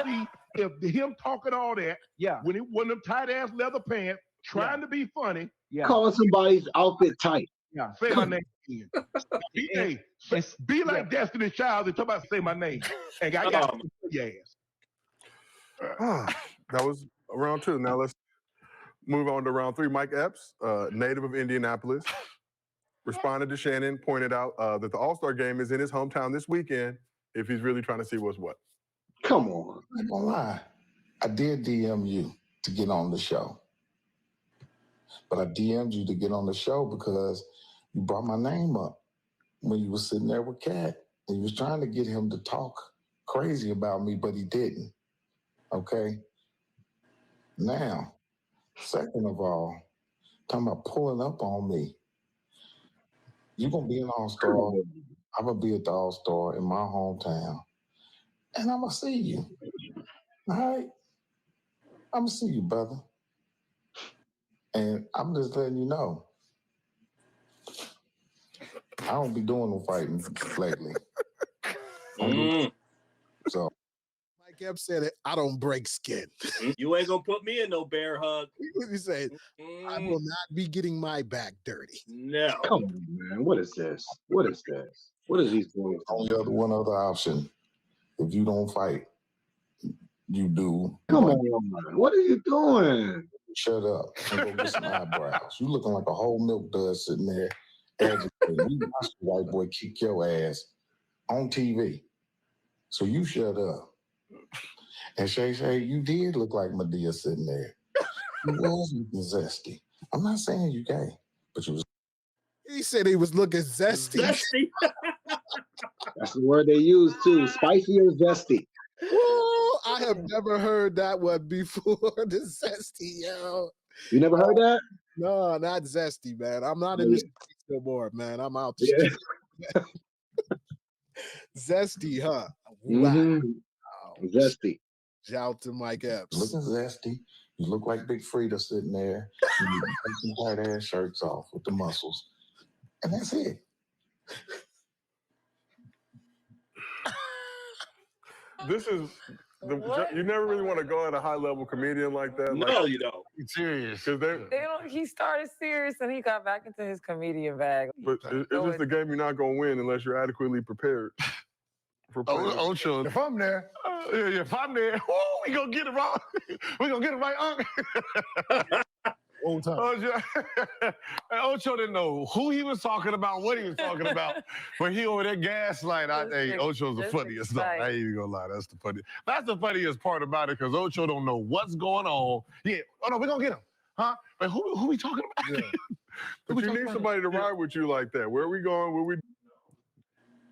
see if him talking all that. Yeah. When he wore them tight ass leather pants, trying to be funny. Yeah. Calling somebody's outfit tight. Yeah. Say my name again. Be like Destiny's Child and talk about say my name. And I got your ass. That was round 2. Now let's move on to round 3. Mike Epps, native of Indianapolis, responded to Shannon, pointed out that the All-Star game is in his hometown this weekend if he's really trying to see what's what. Come on. I'm not gonna lie. I did DM you to get on the show. But I DM'd you to get on the show because you brought my name up when you were sitting there with Cat. And you was trying to get him to talk crazy about me, but he didn't. Okay? Now, second of all, talking about pulling up on me. You're going to be an All-Star. I'm going to be at the All-Star in my hometown. And I'm going to see you. All right? I'm going to see you, brother. And I'm just letting you know. I don't be doing no fighting lately. So. Mike Epps said it, I don't break skin. You ain't going to put me in no bear hug. He said, I will not be getting my back dirty. No. Come on, man. What is this? What is these doing? One other option. If you don't fight, you do. Come on, man. What are you doing? Shut up and go get some eyebrows. You looking like a whole milk dud sitting there agitated. You watch the white boy kick your ass on TV. So you shut up. And Shay, you did look like Medea sitting there. You was looking zesty. I'm not saying you gay, but you was. He said he was looking zesty. That's the word they use too. Spicy or zesty. Whoa, I have never heard that one before. The zesty, yo. You never heard that? No, not zesty, man. I'm not in the streets no more, man. I'm out the street. Zesty, huh? Wow. Zesty. Shout out to Mike Epps. Looking zesty. You look like Big Frida sitting there. You take some tight ass shirts off with the muscles. And that's it. This is you never really want to go at a high level comedian like that. No, you don't. Serious. Because He started serious and he got back into his comedian bag. But it's just a game you're not gonna win unless you're adequately prepared. Ocho. If I'm there, if I'm there, we gonna get it wrong. We gonna get it right, Unc. old time. Ocho didn't know who he was talking about, what he was talking about, but he over there gaslight. Hey, Ocho's the funniest. No, I ain't even gonna lie. That's the funniest. That's the funniest part about it because Ocho don't know what's going on. Yeah. Oh no, we're gonna get him, huh? But who we talking about? Yeah. But you need somebody to ride with you like that. Where are we going? Where we?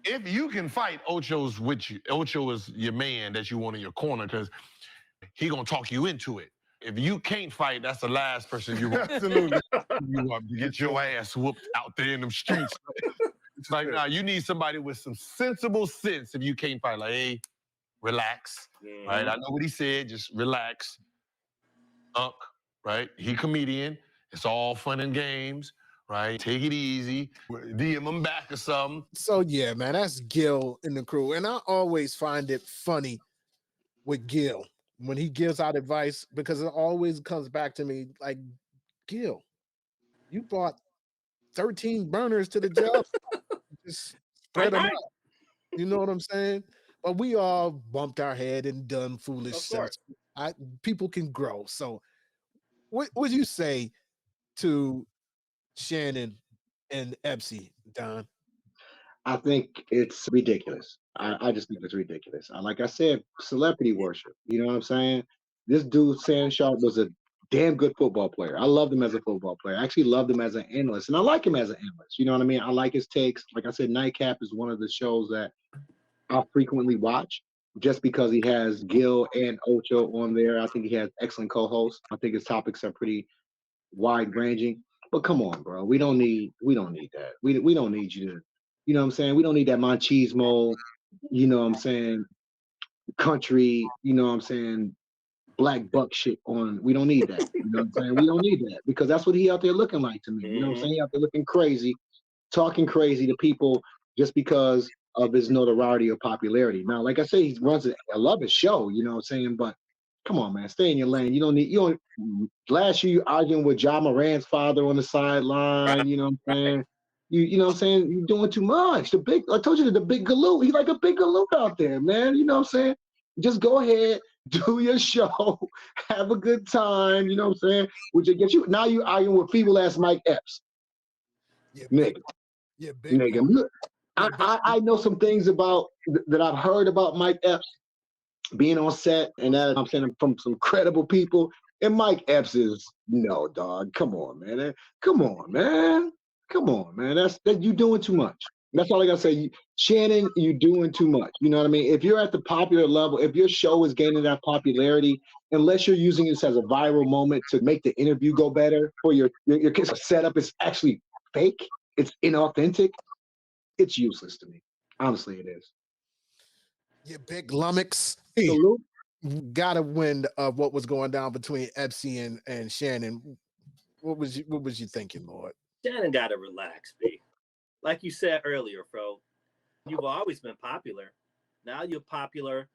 If you can fight, Ocho's with you. Ocho is your man that you want in your corner because he gonna talk you into it. If you can't fight, that's the last person you want. Absolutely. You want to get your ass whooped out there in them streets. It's like, nah, you need somebody with some sensible sense if you can't fight. Like, hey, relax. Right? I know what he said, just relax. Unc, right? He comedian. It's all fun and games. Right, take it easy. DM him back or something. So yeah, man, that's Gil in the crew, and I always find it funny with Gil when he gives out advice because it always comes back to me like, Gil, you brought 13 burners to the job, just spread them out. You know what I'm saying? But we all bumped our head and done foolish stuff. People can grow. So, what would you say to Shannon and Epsy, Don? I think it's ridiculous. I just think it's ridiculous. Like I said, celebrity worship. You know what I'm saying? This dude, Shannon Sharpe, was a damn good football player. I loved him as a football player. I actually loved him as an analyst, and I like him as an analyst. You know what I mean? I like his takes. Like I said, Nightcap is one of the shows that I frequently watch just because he has Gil and Ocho on there. I think he has excellent co-hosts. I think his topics are pretty wide-ranging. But come on, bro. We don't need that. We don't need you to, you know what I'm saying? We don't need that machismo, you know what I'm saying, country, you know what I'm saying, black buck shit on. We don't need that. You know what I'm saying? We don't need that because that's what he out there looking like to me. You know what I'm saying? He out there looking crazy, talking crazy to people just because of his notoriety or popularity. Now, like I say, he runs it. I love his show, you know what I'm saying? But come on, man, stay in your lane. You don't last year you arguing with Ja Morant's father on the sideline, you know what I'm saying? You know what I'm saying? You're doing too much. I told you the big galoot. He's like a big galoot out there, man. You know what I'm saying? Just go ahead, do your show, have a good time, you know what I'm saying? Which gets you now you arguing with feeble ass Mike Epps. Yeah, nigga. Yeah, big nigga. Look, I know some things about that I've heard about Mike Epps being on set, and that I'm saying from some credible people. And Mike Epps is no dog. Come on, man. Come on, man. Come on, man. That you doing too much. That's all I gotta say. Shannon, you doing too much. You know what I mean? If you're at the popular level, if your show is gaining that popularity, unless you're using this as a viral moment to make the interview go better, or your setup is actually fake, it's inauthentic, it's useless to me. Honestly, it is. Yeah, big lummox. Got a wind of what was going down between Epsy and Shannon. What was you thinking, Lord? Shannon got to relax, B. Like you said earlier, bro, you've always been popular. Now you're popular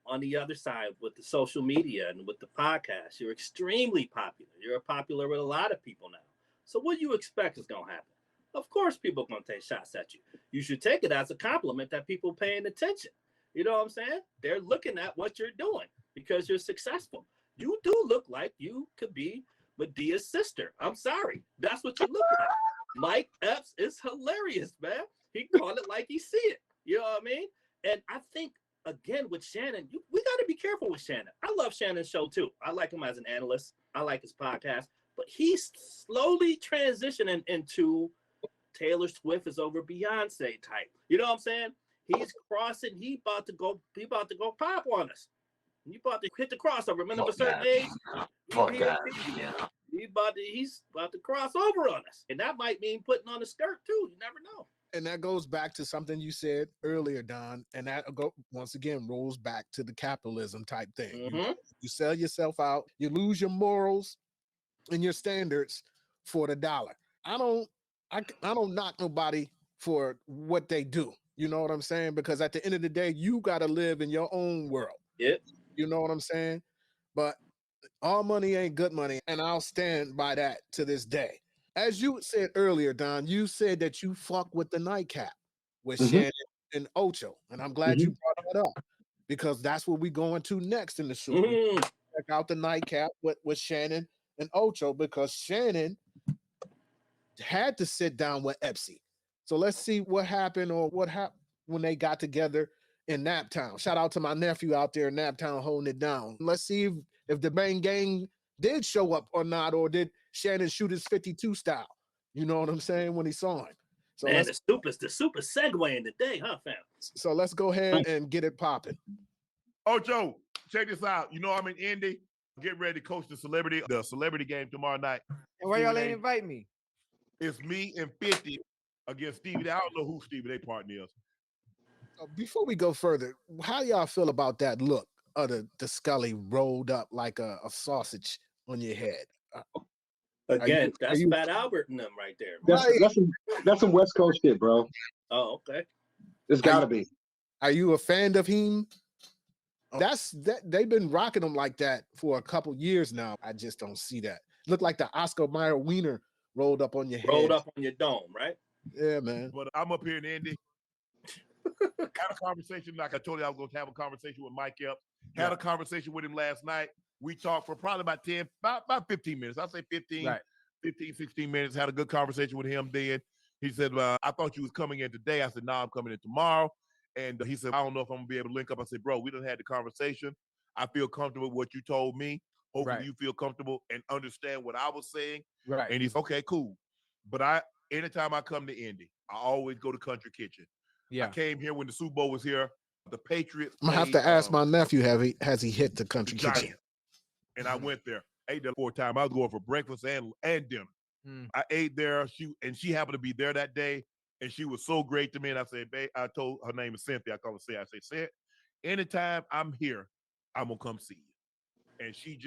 on the other side with the social media and with the podcast. You're extremely popular. You're popular with a lot of people now. So what do you expect is going to happen? Of course people are going to take shots at you. You should take it as a compliment that people are paying attention. You know what I'm saying? They're looking at what you're doing because you're successful. You do look like you could be Medea's sister. I'm sorry. That's what you look like. Mike Epps is hilarious, man. He called it like he see it. You know what I mean? And I think, again, with Shannon, we got to be careful with Shannon. I love Shannon's show, too. I like him as an analyst. I like his podcast. But he's slowly transitioning into Taylor Swift is over Beyonce type. You know what I'm saying? He's crossing. He about to go pop on us. He about to hit the crossover. Remember, a certain age. He's about to cross over on us, and that might mean putting on a skirt too. You never know. And that goes back to something you said earlier, Don. And that once again rolls back to the capitalism type thing. Mm-hmm. You sell yourself out. You lose your morals and your standards for the dollar. I don't knock nobody for what they do. You know what I'm saying? Because at the end of the day, you got to live in your own world. Yeah. You know what I'm saying? But all money ain't good money, and I'll stand by that to this day. As you said earlier, Don, you said that you fuck with the nightcap with Shannon and Ocho, and I'm glad you brought that up because that's what we're going to next in the Super. Check out the nightcap with Shannon and Ocho because Shannon had to sit down with Epsy. So let's see what happened or what happened when they got together in Naptown. Shout out to my nephew out there in Naptown holding it down. Let's see if the Bang Gang did show up or not, or did Shannon shoot his 52 style? You know what I'm saying? When he saw him. So man, the super segue in the day, huh, fam? So let's go ahead and get it popping. Ocho, check this out. You know I'm in Indy. Get ready to coach the celebrity game tomorrow night. And why y'all ain't invite me? It's me and 50 against Stevie. I don't know who Stevie they partner is. Before we go further, how y'all feel about that look of the Scully rolled up like a sausage on your head? Again, that's Fat Albert and them right there. That's some West Coast shit, bro. Oh, okay. It's gotta be. Are you a fan of him? They've been rocking them like that for a couple years now. I just don't see that. Look like the Oscar Mayer wiener rolled up on your head. Rolled up on your dome, right? Yeah, man. But I'm up here in Indy. Had a conversation, like I told you I was going to have a conversation with Mike Epps. Had a conversation with him last night. We talked for probably about 15 minutes. I'll say 15, 16 minutes. Had a good conversation with him then. He said, I thought you was coming in today. I said, no, I'm coming in tomorrow. And he said, I don't know if I'm going to be able to link up. I said, bro, we done had the conversation. I feel comfortable with what you told me. Hopefully you feel comfortable and understand what I was saying. Right. And he's okay, cool. But anytime I come to Indy, I always go to Country Kitchen. Yeah. I came here when the Super Bowl was here. The Patriots. I'm gonna have to ask my nephew, has he hit the Country Kitchen? And I went there. Ate there 4 times. I was going for breakfast and dinner. I ate there. She happened to be there that day. And she was so great to me. And I said, babe, I told her name is Cynthia. I call her Cynthia. I say, Cynthia, anytime I'm here, I'm gonna come see you. And she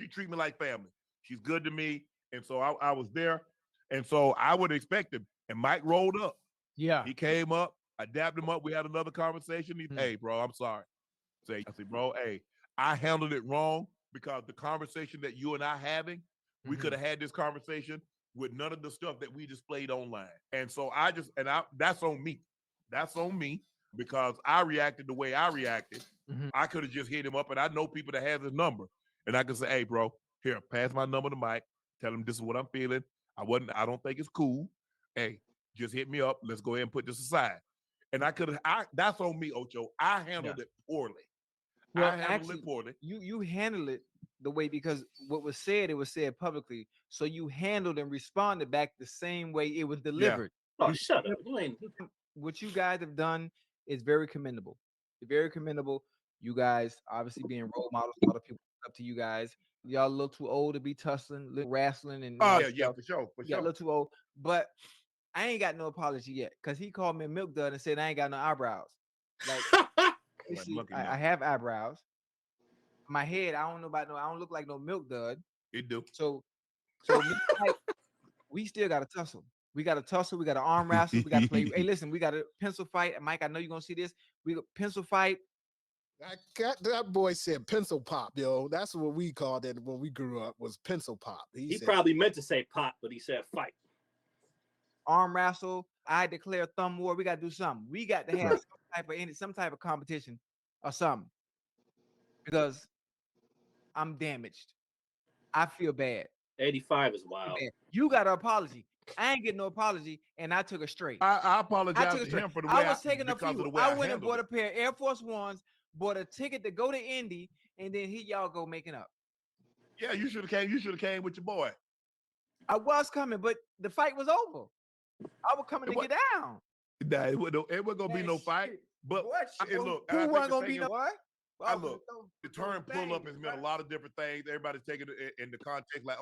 treat me like family. She's good to me. And so I was there. And so I would expect him. And Mike rolled up. Yeah. He came up. I dapped him up. We had another conversation. Hey, bro, I'm sorry. I said, bro, hey, I handled it wrong because the conversation that you and I having, we could have had this conversation with none of the stuff that we displayed online. And so that's on me. That's on me because I reacted the way I reacted. I could have just hit him up, and I know people that have his number. And I could say, hey, bro, here, pass my number to Mike. Tell him this is what I'm feeling. I don't think it's cool. Hey, just hit me up. Let's go ahead and put this aside. And that's on me, Ocho. I handled it poorly. Well, I handled it poorly. You handled it the way, because what was said, it was said publicly. So you handled and responded back the same way it was delivered. Yeah. Oh, shut up. What you guys have done is very commendable. Very commendable. You guys obviously being role models. A lot of people look up to you guys. Y'all a little too old to be tussling, wrestling, and for sure. Yeah, a little too old. But I ain't got no apology yet, because he called me a milk dud and said I ain't got no eyebrows. Like, you see, I have eyebrows. My head, I don't look like no milk dud. It do. So we still got to tussle. We got to tussle. We got to arm wrestle. We got to play. Hey, listen, we got to pencil fight. Mike, I know you're gonna see this. We got pencil fight. That boy said pencil pop, yo. That's what we called it when we grew up, was pencil pop. He probably meant to say pop, but he said fight. Arm wrestle. I declare thumb war. We got to do something. We got to have some type of competition or something, because I'm damaged. I feel bad. 85 is wild. You got an apology. I ain't getting no apology, and I took a straight. I apologize to him for the way I was taking up for you. I went and bought it. a pair of Air Force Ones, bought a ticket to go to Indy, and then here y'all go making up. Yeah, you should have came. You should have came with your boy. I was coming, but the fight was over. I was coming to get down. Nah, it wasn't gonna be no fight. But look, who wasn't gonna be no what? Look, the term pull up has meant a lot of different things. Everybody's taking it in the context like,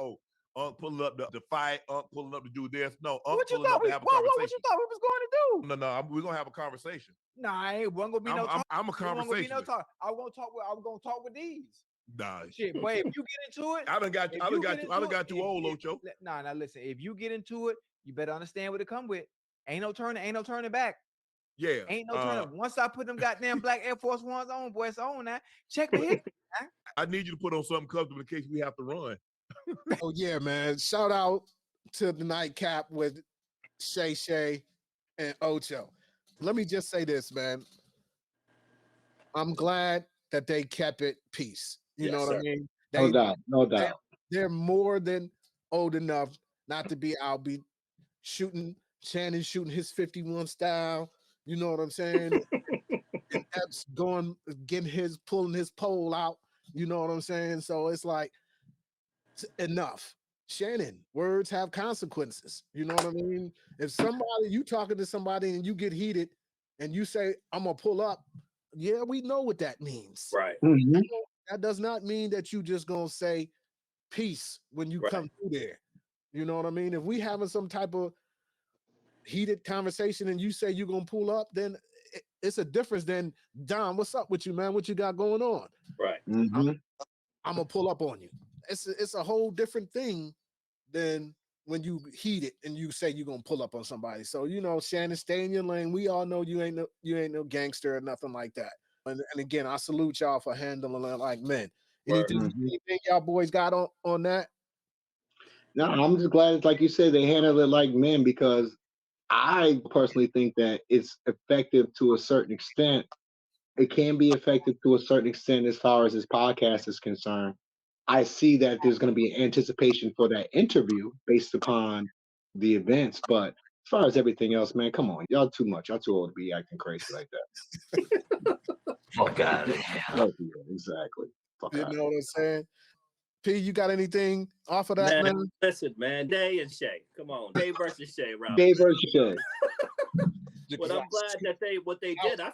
pulling up the fight, pulling up to do this. No, what you pulling thought up to have a conversation. What you thought we was going to do? No, we're gonna have a conversation. Nah, it wasn't gonna be no talk. I'm a conversation. No talk. I was gonna talk with these. Nah, shit, boy. If you get into it, I done got too old, Ocho. Nah, listen. If you get into it, you better understand what it come with. Ain't no turning back. Yeah. Ain't no turning. Once I put them goddamn black Air Force Ones on, boy, it's on now. Check the history. I need you to put on something comfortable in case we have to run. Oh yeah, man. Shout out to the nightcap with Shay Shay and Ocho. Let me just say this, man. I'm glad that they kept it peace. You know what I mean? No doubt. No doubt. They're more than old enough not to be out be shooting Shannon shooting his 51 style. You know what I'm saying? And Epps pulling his pole out. You know what I'm saying? So it's like enough. Shannon, words have consequences. You know what I mean? If you talking to somebody and you get heated and you say, I'm gonna pull up, yeah, we know what that means. Right. Mm-hmm. That does not mean that you just gonna say peace when you come through there. You know what I mean? If we having some type of heated conversation and you say you're gonna pull up, then it's a difference than Don, what's up with you, man? What you got going on? Right. Mm-hmm. I'm gonna pull up on you. It's a whole different thing than when you heat it and you say you're gonna pull up on somebody. So Shannon, stay in your lane. We all know you ain't no gangster or nothing like that. And again, I salute y'all for handling it like men. Anything y'all boys got on that? No, I'm just glad it's like you said, they handle it like men, because I personally think that it's effective to a certain extent. It can be effective to a certain extent as far as this podcast is concerned. I see that there's going to be anticipation for that interview based upon the events. But as far as everything else, man, come on. Y'all too much. Y'all too old to be acting crazy like that. Fuck out of here. Exactly. Fuck You out. know what I'm saying? P, you got anything off of that, man? Listen, man, Day and Shay. Come on. Day versus Shay, Rob. Day versus Shay. But I'm glad that what they did. I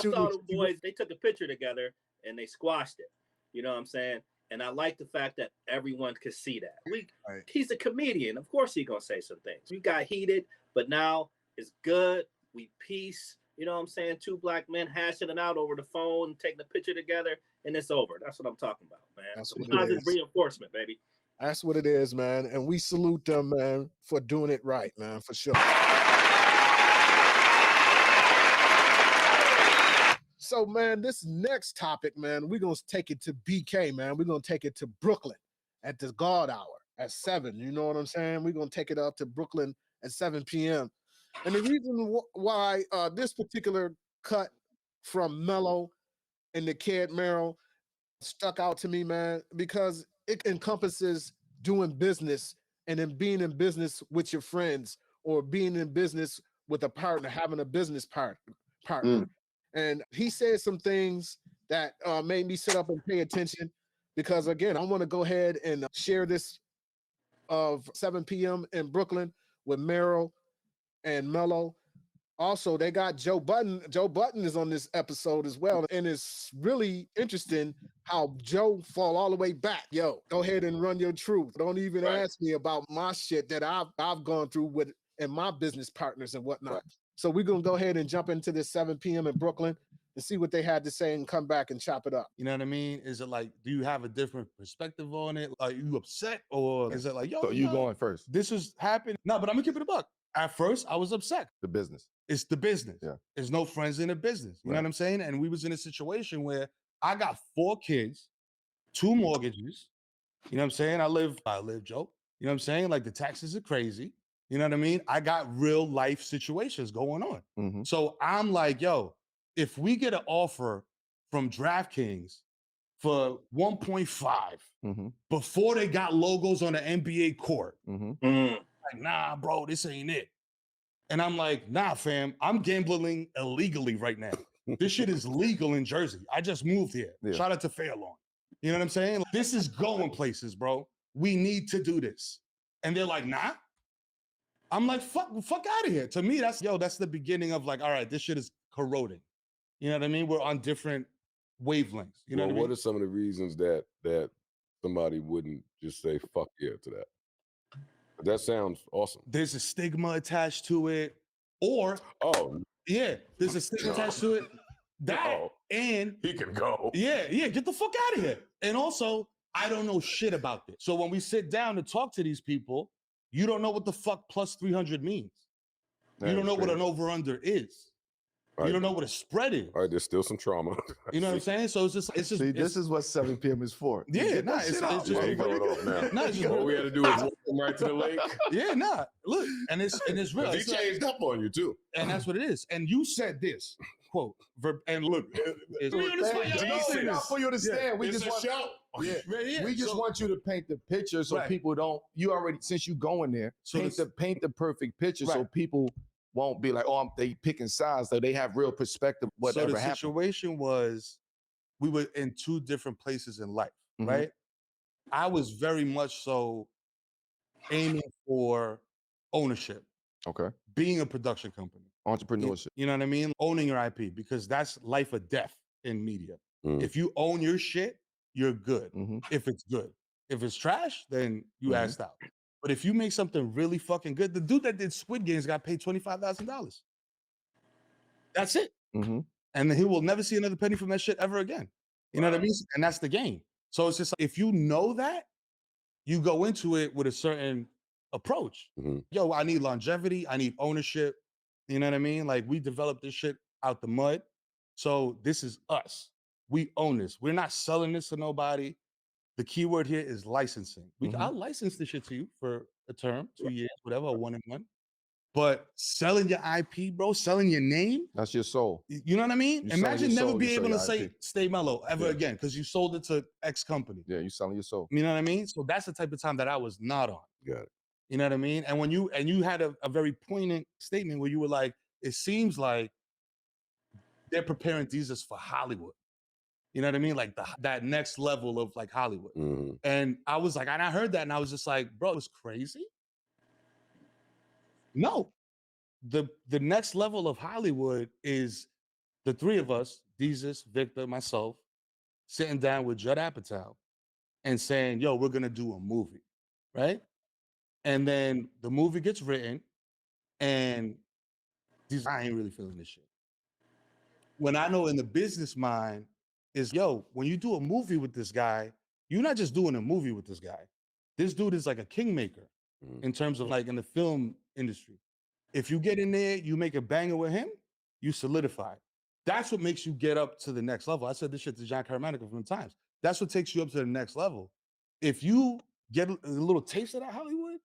saw the boys, they took a picture together and they squashed it. You know what I'm saying? And I like the fact that everyone could see that. He's a comedian. Of course he's going to say some things. We got heated, but now it's good. We peace. You know what I'm saying? Two black men hashing it out over the phone, taking a picture together, and it's over. That's what I'm talking about, man. That's what Positive reinforcement, baby. That's what it is, man. And we salute them, man, for doing it right, man, for sure. So, man, this next topic, man, we're going to take it to BK, man. We're going to take it to Brooklyn at the guard hour at 7. You know what I'm saying? We're going to take it up to Brooklyn at 7 p.m. And the reason why this particular cut from Mello and the Kid Merrill stuck out to me, man, because it encompasses doing business and then being in business with your friends or being in business with a partner, having a business partner. And he said some things that made me sit up and pay attention because, again, I want to go ahead and share this of 7 p.m. in Brooklyn with Merrill and Mello. Also, they got Joe Budden. Joe Budden is on this episode as well. And it's really interesting how Joe fall all the way back. Yo, go ahead and run your truth. Don't even ask me about my shit that I've gone through with and my business partners and whatnot. So we're going to go ahead and jump into this 7 p.m. in Brooklyn and see what they had to say and come back and chop it up. You know what I mean? Is it like, do you have a different perspective on it? Like, you upset, or is it like, yo, So you going first? This is happening. No, but I'm gonna keep it a buck. At first, I was upset. The business. It's the business. Yeah. There's no friends in the business. You know what I'm saying? And we was in a situation where I got 4 kids, 2 mortgages. You know what I'm saying? I live, Joe. You know what I'm saying? Like, the taxes are crazy. You know what I mean? I got real life situations going on. Mm-hmm. So I'm like, yo, if we get an offer from DraftKings for 1.5 before they got logos on the NBA court, like, nah, bro, this ain't it. And I'm like, nah, fam, I'm gambling illegally right now. This shit is legal in Jersey. I just moved here. Yeah. Shout out to Fairlawn. You know what I'm saying? This is going places, bro. We need to do this. And they're like, nah. I'm like, fuck out of here. To me, that's the beginning of like, all right, this shit is corroding. You know what I mean? We're on different wavelengths. You know what I mean? What are some of the reasons that somebody wouldn't just say fuck yeah to that? That sounds awesome. There's a stigma attached to it. Or there's a stigma attached to it. And he can go. Yeah, get the fuck out of here. And also, I don't know shit about this. So when we sit down to talk to these people, you don't know what the fuck plus 300 means. You don't know what an over-under is. You don't know what a spread is. All right, there's still some trauma. You know what I'm saying? So it's just See, this is what 7 p.m. is for. Yeah, nah, it's it's just Yeah, he going off now. Nah, it's just All we had to do was walk him right to the lake. Yeah, nah. Look, and it's real. He It's like- changed up on you too. and that's what it is. And you said this quote, and look, it's Not for you to stand. We It's just a want show. Yeah. Right, yeah. We just So- want you to paint the picture so Right. people don't. You already, since you going there, So paint the perfect picture so Right. people won't be like, oh, they picking sides. So they have real perspective. So Whatever the happened. situation was, we were in two different places in life, Mhm. right? I was very much so aiming for ownership, Okay. being a production company, Entrepreneurship. You know what I mean? Owning your IP, because that's life or death in media. Mm. If you own your shit, you're good. Mhm. If it's good. If it's trash, then you Mhm. asked out. But if you make something really fucking good, the dude that did Squid Games got paid $25,000. That's it. Mhm. And he will never see another penny from that shit ever again. You know what I mean? And that's the game. So it's just, if you know that, you go into it with a certain approach. Mhm. Yo, I need longevity. I need ownership. You know what I mean? Like, we developed this shit out the mud. So this is us. We own this. We're not selling this to nobody. The key word here is licensing. I'll license this shit to you for a term, 2 years, whatever, or 1 and 1. But selling your IP, bro, selling your name, That's your soul. you know what I mean? You selling Imagine your never soul, being you sell able to your say IP. "Stay Mellow" ever Yeah. again because you sold it to X company. Yeah, you selling your soul. You know what I mean? So that's the type of time that I was not on. Got it. You know what I mean? And when you had a very poignant statement where you were like, it seems like they're preparing Jesus for Hollywood. You know what I mean? Like that next level of like Hollywood. Mhm. And I was like, and I heard that and I was just like, bro, it was crazy. No. The next level of Hollywood is the three of us, Jesus, Victor, myself, sitting down with Judd Apatow and saying, yo, we're gonna do a movie, right? And then the movie gets written and I ain't really feeling this shit. When I know in the business mind is, yo, when you do a movie with this guy, you're not just doing a movie with this guy. This dude is like a kingmaker in terms of like in the film industry. If you get in there, you make a banger with him, you solidify. That's what makes you get up to the next level. I said this shit to John Carmanica from times. That's what takes you up to the next level. If you get a little taste of that Hollywood,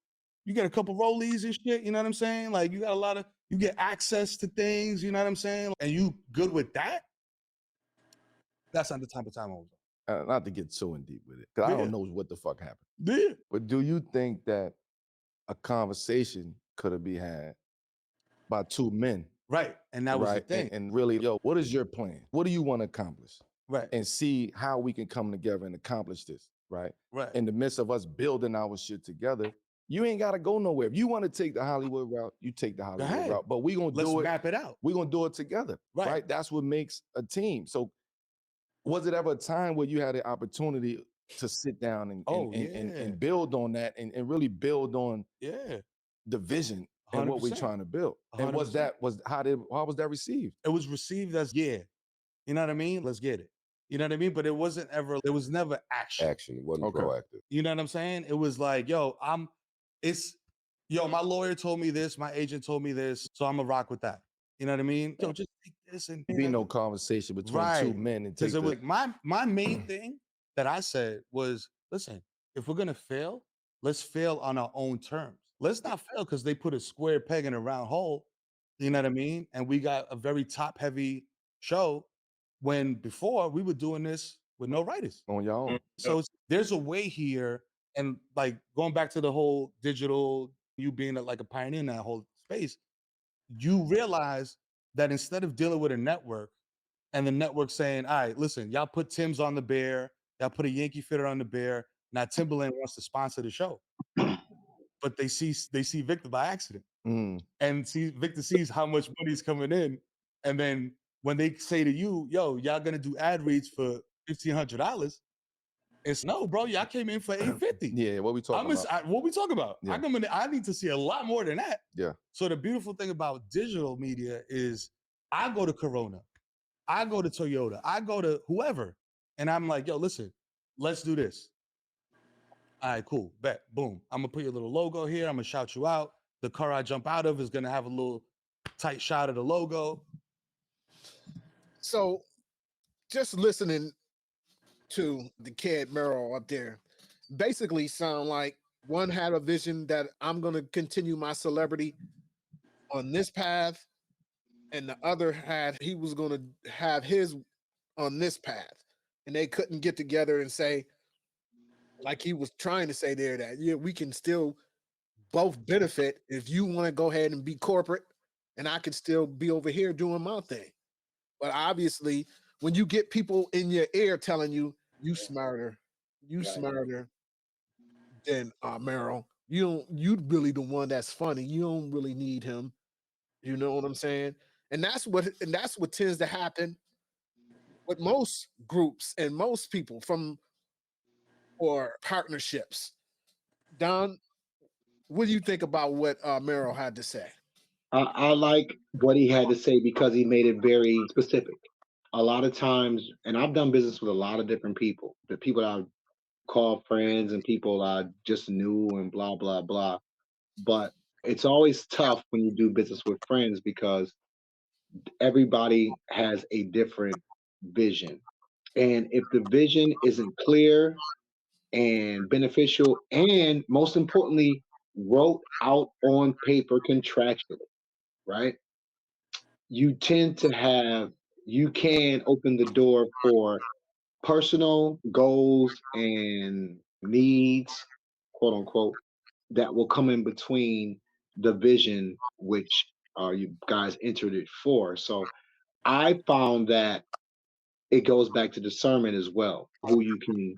you get a couple rollies and shit, you know what I'm saying? Like you got you get access to things, you know what I'm saying? And you good with that? That's not the type of time I was on. Not to get so in deep with it, because I Yeah. don't know what the fuck happened. Yeah. But do you think that a conversation could have been had by two men? Right. And that was the right? thing. And really, yo, what is your plan? What do you want to accomplish? Right. And see how we can come together and accomplish this, right? Right. In the midst of us building our shit together, you ain't gotta go nowhere. If you want to take the Hollywood route, you take the Hollywood ahead. route. But we gonna Let's do it. map it out. We're gonna do it together. Right. Right. That's what makes a team. So was it ever a time where you had the opportunity to sit down and build on that and really build on the vision and what we're 100%. trying to build? And how was that received? It was received as, yeah. You know what I mean? Let's get it. You know what I mean? But it was never action. Action. It wasn't proactive. You know what I'm saying? It was like, yo, my lawyer told me this, my agent told me this, so I'm gonna rock with that. You know what I mean? Yo, just take this and Be no conversation between two men and take because it was like my main thing that I said was, listen, if we're gonna fail, let's fail on our own terms. Let's not fail because they put a square peg in a round hole. You know what I mean? And we got a very top-heavy show when before we were doing this with no writers. On your own. So there's a way here, and like going back to the whole digital, you being like a pioneer in that whole space, you realize that instead of dealing with a network and the network saying, all right, listen, y'all put Tim's on the Bear, y'all put a Yankee Fitter on the Bear, now Timberland wants to sponsor the show. But they see Victor by accident. And Victor sees how much money's coming in. And then when they say to you, yo, y'all gonna do ad reads for $1,500, it's no, bro, y'all came in for $850. Yeah, what we talking about? What we talking about? Yeah. I need to see a lot more than that. Yeah. So the beautiful thing about digital media is I go to Corona, I go to Toyota, I go to whoever, and I'm like, yo, listen, let's do this. All right, cool, bet, boom. I'm gonna put your little logo here. I'm gonna shout you out. The car I jump out of is gonna have a little tight shot of the logo. So just listening to the kid Merrill up there basically sound like one had a vision that I'm going to continue my celebrity on this path, and the other had he was going to have his on this path, and they couldn't get together and say, like he was trying to say there, that yeah, we can still both benefit if you want to go ahead and be corporate, and I can still be over here doing my thing. But obviously, when you get people in your ear telling you you smarter than Merrill, you really the one that's funny. You don't really need him. You know what I'm saying? And that's what tends to happen with most groups and most people from or partnerships. Don, what do you think about what Merrill had to say? I like what he had to say because he made it very specific. A lot of times, and I've done business with a lot of different people, the people that I call friends and people I just knew and blah, blah, blah. But it's always tough when you do business with friends because everybody has a different vision. And if the vision isn't clear and beneficial, and most importantly, wrote out on paper contractually, right? You tend to have, you can open the door for personal goals and needs, quote unquote, that will come in between the vision which you guys entered it for. So I found that it goes back to discernment as well, who you can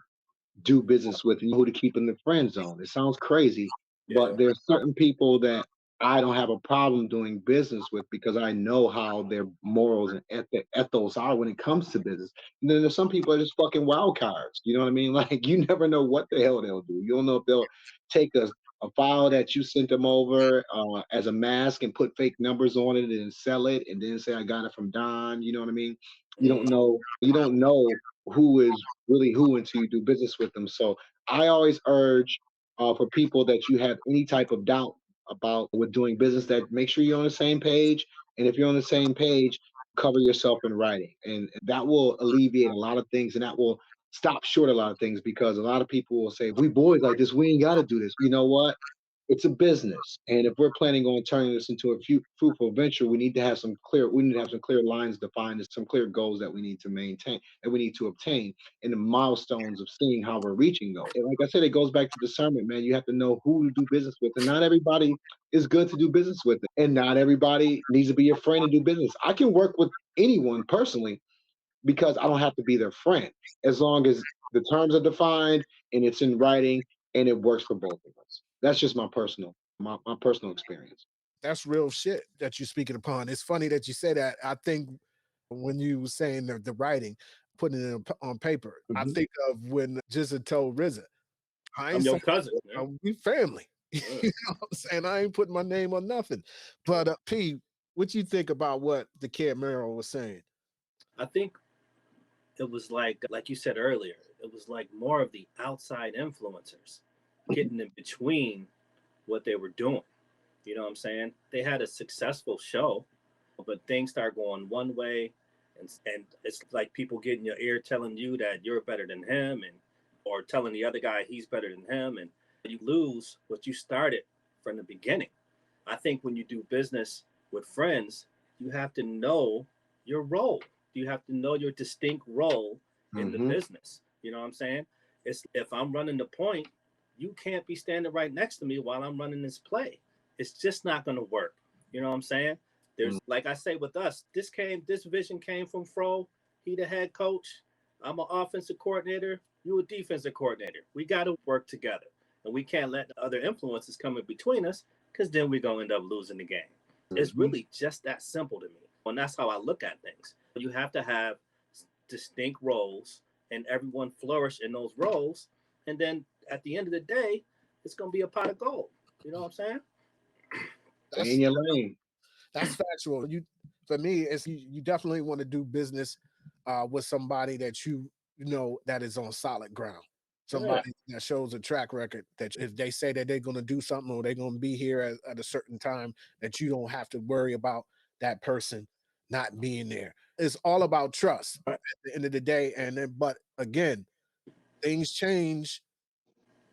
do business with and who to keep in the friend zone. It sounds crazy, but there's certain people that I don't have a problem doing business with because I know how their morals and ethos are when it comes to business. And then there's some people that are just fucking wild cards. You know what I mean? Like you never know what the hell they'll do. You don't know if they'll take a file that you sent them over as a mask and put fake numbers on it and sell it and then say I got it from Don. You know what I mean? You don't know. You don't know who is really who until you do business with them. So I always urge for people that you have any type of doubt about with doing business, that make sure you're on the same page. And if you're on the same page, cover yourself in writing. And that will alleviate a lot of things and that will stop short a lot of things because a lot of people will say, we boys like this, we ain't got to do this. You know what? It's a business, and if we're planning on turning this into a fruitful venture, we need to have some clear lines defined and some clear goals that we need to maintain and we need to obtain, and the milestones of seeing how we're reaching those. And like I said, it goes back to discernment, man. You have to know who to do business with, and not everybody is good to do business with, and not everybody needs to be your friend and do business. I can work with anyone personally because I don't have to be their friend, as long as the terms are defined and it's in writing and it works for both of us. That's just my personal experience. That's real shit that you're speaking upon. It's funny that you say that. I think when you were saying the writing, putting it on paper, I think of when Jizza told RZA, I ain't I'm your saying cousin. we family. You know what I'm saying? I ain't putting my name on nothing. But P, what you think about what the kid Merrill was saying? I think it was like you said earlier, it was like more of the outside influencers getting in between what they were doing. You know what I'm saying? They had a successful show, but things start going one way, and it's like people get in your ear telling you that you're better than him, and or telling the other guy he's better than him, and you lose what you started from the beginning. I think when you do business with friends, you have to know your role. You have to know your distinct role in the business. You know what I'm saying? It's if I'm running the point, you can't be standing right next to me while I'm running this play. It's just not going to work. You know what I'm saying? There's like I say with us, this vision came from Fro. He the head coach. I'm an offensive coordinator. You a defensive coordinator. We got to work together, and we can't let the other influences come in between us, because then we're going to end up losing the game. It's really just that simple to me. And that's how I look at things. You have to have distinct roles and everyone flourish in those roles. And then at the end of the day, it's going to be a pot of gold. You know what I'm saying? Stay in your lane. That's factual. For me, it's you definitely want to do business with somebody that you know that is on solid ground. Somebody that shows a track record that if they say that they're going to do something or they're going to be here at a certain time, that you don't have to worry about that person not being there. It's all about trust at the end of the day. And then, but again, things change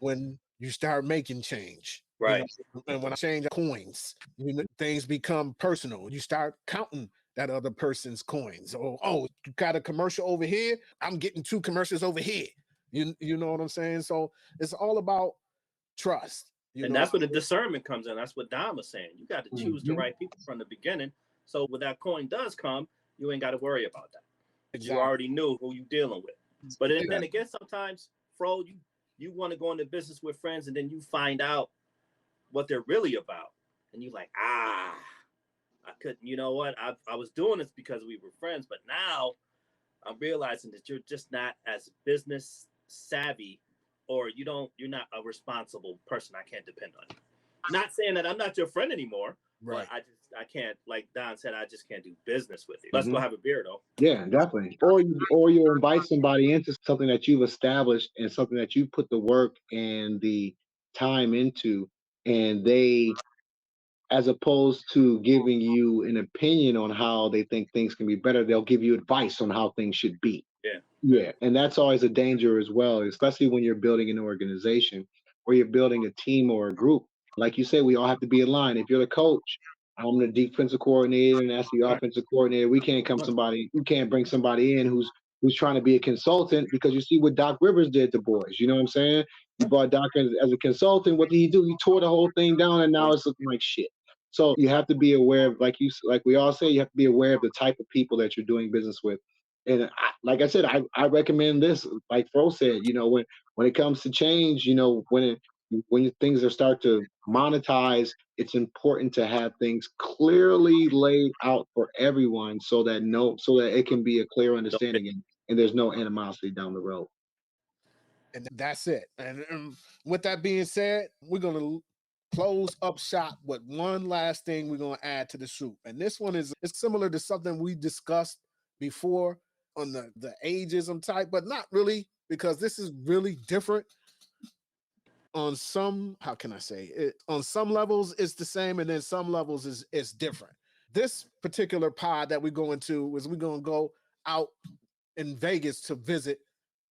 when you start making change. Right. And when I change coins, things become personal. You start counting that other person's coins. Oh, you got a commercial over here. I'm getting 2 commercials over here. You know what I'm saying? So it's all about trust. And that's where the discernment comes in. That's what Don was saying. You got to choose the right people from the beginning. So when that coin does come, you ain't got to worry about that. Exactly. You already knew who you dealing with. But then again, sometimes, Fro, you want to go into business with friends and then you find out what they're really about. And you're like, I couldn't, you know what? I was doing this because we were friends, but now I'm realizing that you're just not as business savvy, or you're not a responsible person. I can't depend on you. Not saying that I'm not your friend anymore, right? But I can't, like Don said, I just can't do business with you. Let's go have a beer though. Yeah, definitely. Or you invite somebody into something that you've established and something that you put the work and the time into, and they, as opposed to giving you an opinion on how they think things can be better, they'll give you advice on how things should be. Yeah. And that's always a danger as well, especially when you're building an organization or you're building a team or a group. Like you said, we all have to be aligned. If you're the coach, I'm the defensive coordinator and that's the offensive coordinator. We can't bring somebody in who's trying to be a consultant, because you see what Doc Rivers did to boys. You know what I'm saying? You brought Doc as a consultant. What did he do? He tore the whole thing down, and now it's looking like shit. So you have to be aware of, like we all say, you have to be aware of the type of people that you're doing business with. And like I said, I recommend this. Like Fro said, when it comes to change, when things are start to monetize, it's important to have things clearly laid out for everyone, so that it can be a clear understanding and there's no animosity down the road. And that's it. And with that being said, we're going to close up shop with one last thing we're going to add to the soup. And this one is similar to something we discussed before on the ageism type, but not really, because this is really different. On some, how can I say it? On some levels, it's the same, and then some levels it's different. This particular pod that we go into is we're going to go out in Vegas to visit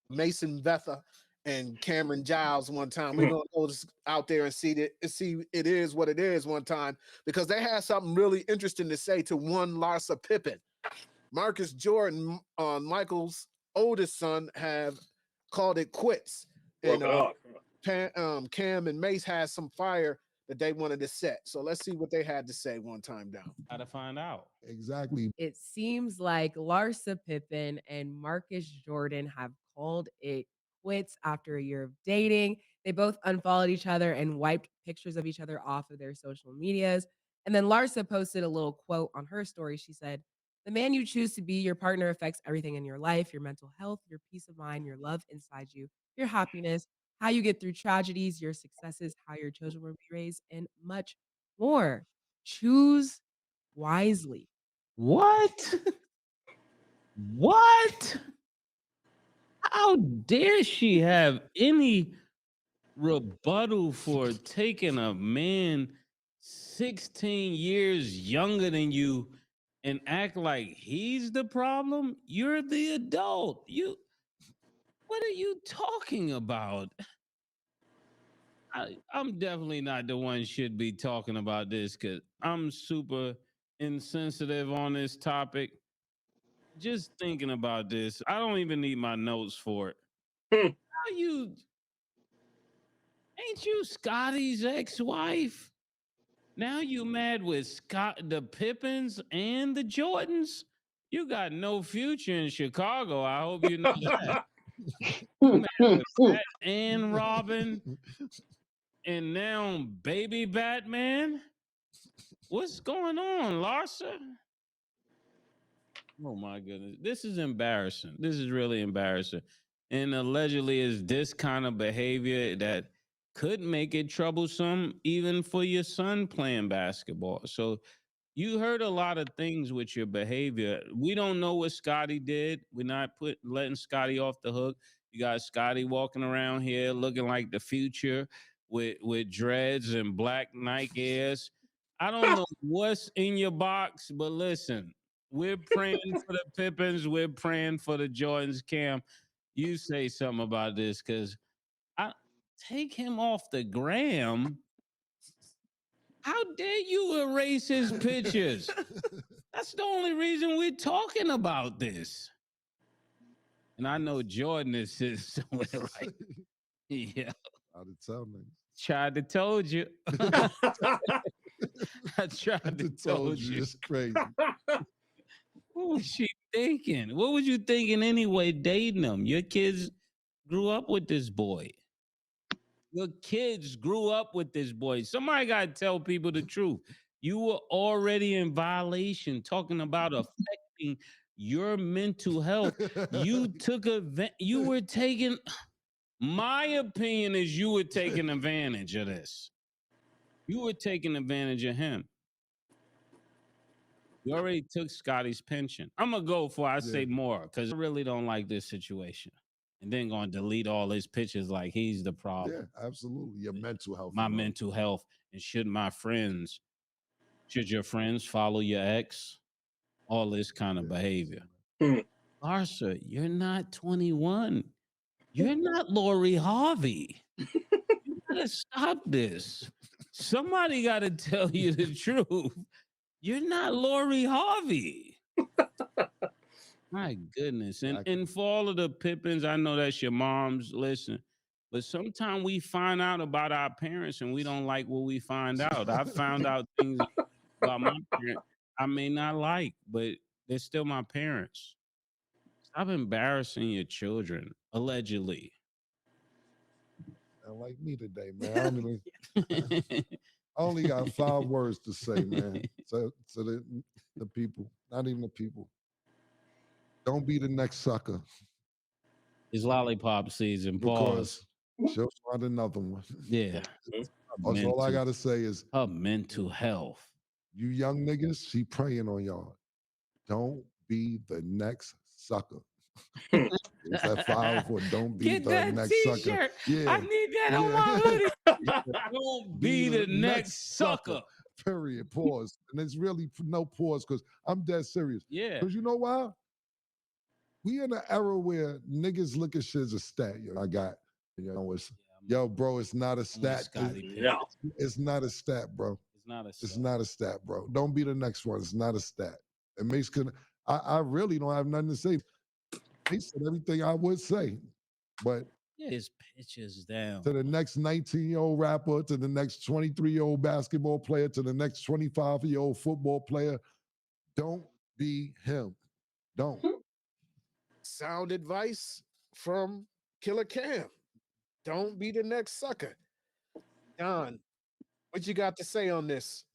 Mason Betha and Cameron Giles one time. We're going to go out there and see it is what it is one time, because they had something really interesting to say to one Larsa Pippen. Marcus Jordan, Michael's oldest son, have called it quits. And Cam and Mase had some fire that they wanted to set. So let's see what they had to say one time down. How to find out. Exactly. It seems like Larsa Pippen and Marcus Jordan have called it quits after a year of dating. They both unfollowed each other and wiped pictures of each other off of their social medias. And then Larsa posted a little quote on her story. She said, "The man you choose to be your partner affects everything in your life, your mental health, your peace of mind, your love inside you, your happiness, how you get through tragedies, your successes, how your children will be raised, and much more. Choose wisely." What? What? How dare she have any rebuttal for taking a man 16 years younger than you and act like he's the problem? You're the adult. What are you talking about? I'm definitely not the one should be talking about this, because I'm super insensitive on this topic. Just thinking about this, I don't even need my notes for it. How you? Ain't you Scotty's ex-wife? Now you mad with the Pippins and the Jordans? You got no future in Chicago. I hope you know that. You mad with Pat and Robin, and now baby Batman? What's going on, Larsa? Oh my goodness. This is embarrassing. This is really embarrassing. And allegedly is this kind of behavior that could make it troublesome even for your son playing basketball. So you heard a lot of things with your behavior. We don't know what Scotty did. We're not letting Scotty off the hook. You got Scotty walking around here looking like the future with dreads and black Nike Airs. I don't know what's in your box, but listen, We're praying for the Pippins. We're praying for the Jordans. Cam, you say something about this because I take him off the gram. How dare you erase his pictures? That's the only reason we're talking about this. And I know Jordan is sitting somewhere like, yeah. I'd tell niggas. Tried to told you. I tried to told you. It's crazy. What was she thinking? What was you thinking anyway, dating him? Your kids grew up with this boy. Your kids grew up with this boy. Somebody got to tell people the truth. You were already in violation talking about affecting your mental health. You took you were taking, my opinion is you were taking advantage of this. You were taking advantage of him. You already took Scotty's pension. I'm going to go before I say more because I really don't like this situation. And then going to delete all his pictures like he's the problem. Yeah, absolutely. Your mental health. My mental health. And should your friends follow your ex? All this kind of behavior. Larsa, you're not 21. You're not Lori Harvey. You got to stop this. Somebody got to tell you the truth. You're not Lori Harvey. My goodness. And for all of the Pippins, I know that's your mom's, listen. But sometimes we find out about our parents and we don't like what we find out. I found out things about my parents I may not like, but they're still my parents. Stop embarrassing your children, allegedly. Not like me today, man. I only got 5 words to say, man. So the people, not even the people. Don't be the next sucker. It's lollipop season. Pause. Because she'll find another one. Yeah. That's all I gotta say is her mental health. You young niggas, she praying on y'all. Don't be the next sucker. It's that 5 for don't be Get the that next t-shirt. sucker. Yeah. I need that on my hoodie. Don't be the next sucker. Period. Pause. And there's really no pause because I'm dead serious. Yeah. Because you know why? We in an era where niggas look at shit as a stat. I got, yo, bro, it's not a stat. It's not a stat, bro. It's not a stat, bro. Don't be the next one. It's not a stat. It makes I really don't have nothing to say. He said everything I would say, but his pitches down to the next 19-year-old rapper, to the next 23-year-old basketball player, to the next 25-year-old football player, don't be him. Don't. Sound advice from Killer Cam. Don't be the next sucker. Don, what you got to say on this?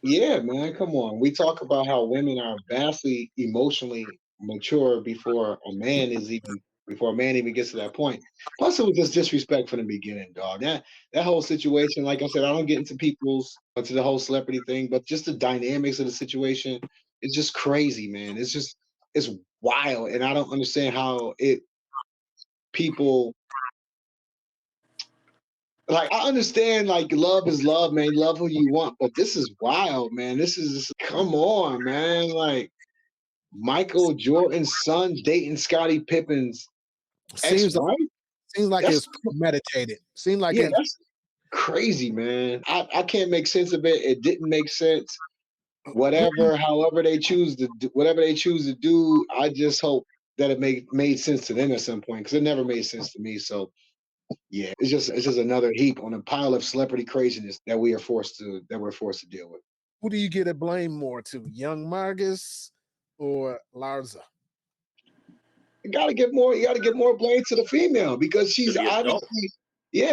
Yeah, man, come on. We talk about how women are vastly emotionally mature before a man even gets to that point. Plus, it was just disrespect from the beginning, dog. That whole situation, like I said, I don't get into the whole celebrity thing, but just the dynamics of the situation is just crazy, man. It's wild, and I don't understand how people. Like, I understand, like, love is love, man. Love who you want, but this is wild, man. Come on, man. Like, Michael Jordan's son dating Scottie Pippen's ex-wife? Seems like it's premeditated. Seems like that's crazy, man. I can't make sense of it. It didn't make sense. However they choose to do, I just hope that it made sense to them at some point, because it never made sense to me. So yeah, it's just another heap on a pile of celebrity craziness that we're forced to deal with. Who do you get a blame more to, Young Margus or Larsa? You gotta give more blame to the female, because she's obviously,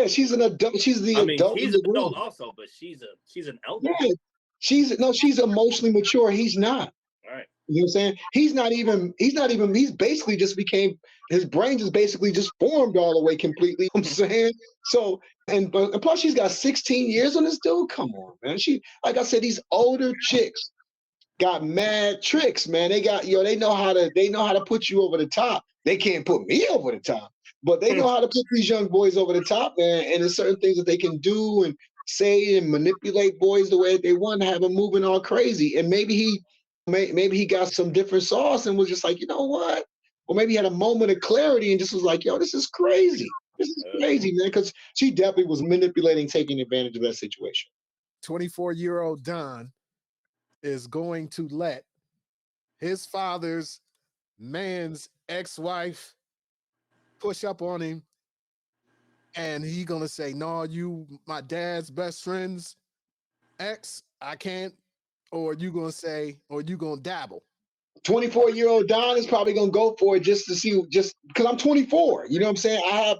she's an adult. She's the adult. He's an adult also, but she's an elder. Yeah, she's emotionally mature. He's not. All right. You know what I'm saying? He's basically just his brain just basically just formed all the way completely. You know what I'm saying? So, and plus she's got 16 years on this dude. Come on, man. She, like I said, these older chicks got mad tricks, man. They got, they know how to put you over the top. They can't put me over the top, but they know how to put these young boys over the top, man. And there's certain things that they can do and say and manipulate boys the way they want to have them moving all crazy. And maybe Maybe he got some different sauce and was just like, you know what? Or maybe he had a moment of clarity and just was like, yo, this is crazy. This is crazy, man. Because she definitely was manipulating, taking advantage of that situation. 24-year-old Don is going to let his father's man's ex-wife push up on him, and he gonna say, no, you my dad's best friend's ex, I can't, or you gonna say, or you gonna dabble. 24-year-old Don is probably gonna go for it just to see, just because I'm 24. You know what I'm saying? I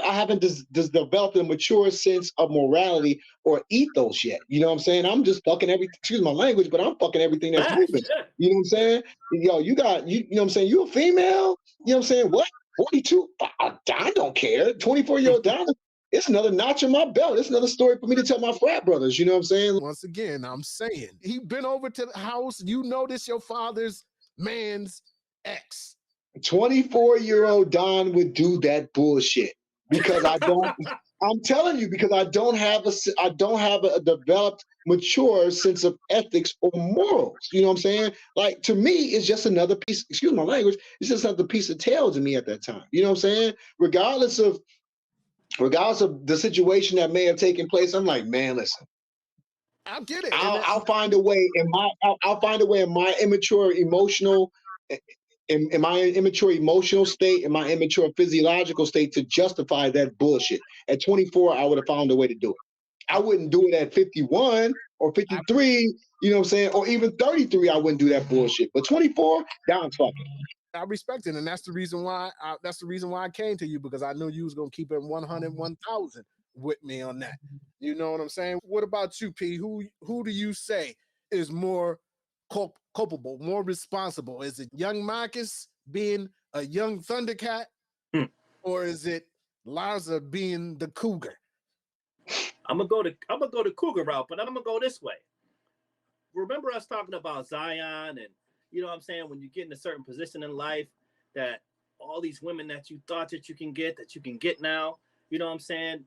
haven't developed a mature sense of morality or ethos yet. You know what I'm saying? I'm just fucking everything. Excuse my language, but I'm fucking everything that's moving. You know what I'm saying? Yo, you know what I'm saying? You a female? You know what I'm saying? What? 42? I don't care. 24-year-old Don. It's another notch in my belt. It's another story for me to tell my frat brothers. You know what I'm saying? Once again, I'm saying he been over to the house. You notice your father's man's ex. 24-year-old Don would do that bullshit because I don't. I'm telling you, because I don't have a developed, mature sense of ethics or morals. You know what I'm saying? Like, to me, it's just another piece. Excuse my language. It's just another piece of tail to me at that time. You know what I'm saying? Regardless of the situation that may have taken place, I'm like, man, listen. I'll get it. I'll find a way in my immature emotional. In my immature emotional state, in my immature physiological state, to justify that bullshit. At 24, I would have found a way to do it. I wouldn't do it at 51 or 53, you know what I'm saying? Or even 33, I wouldn't do that bullshit. But 24, down fucking. I respect it, and that's the reason why I came to you, because I knew you was gonna keep it 100, 1,000 with me on that. You know what I'm saying? What about you, P? Who do you say is more culpable, more responsible? Is it young Marcus being a young Thundercat, or is it Larsa being the cougar? I'm gonna go the cougar route, but I'm gonna go this way. Remember us talking about Zion, and you know what I'm saying, when you get in a certain position in life, that all these women that you thought that you can get now, you know what I'm saying?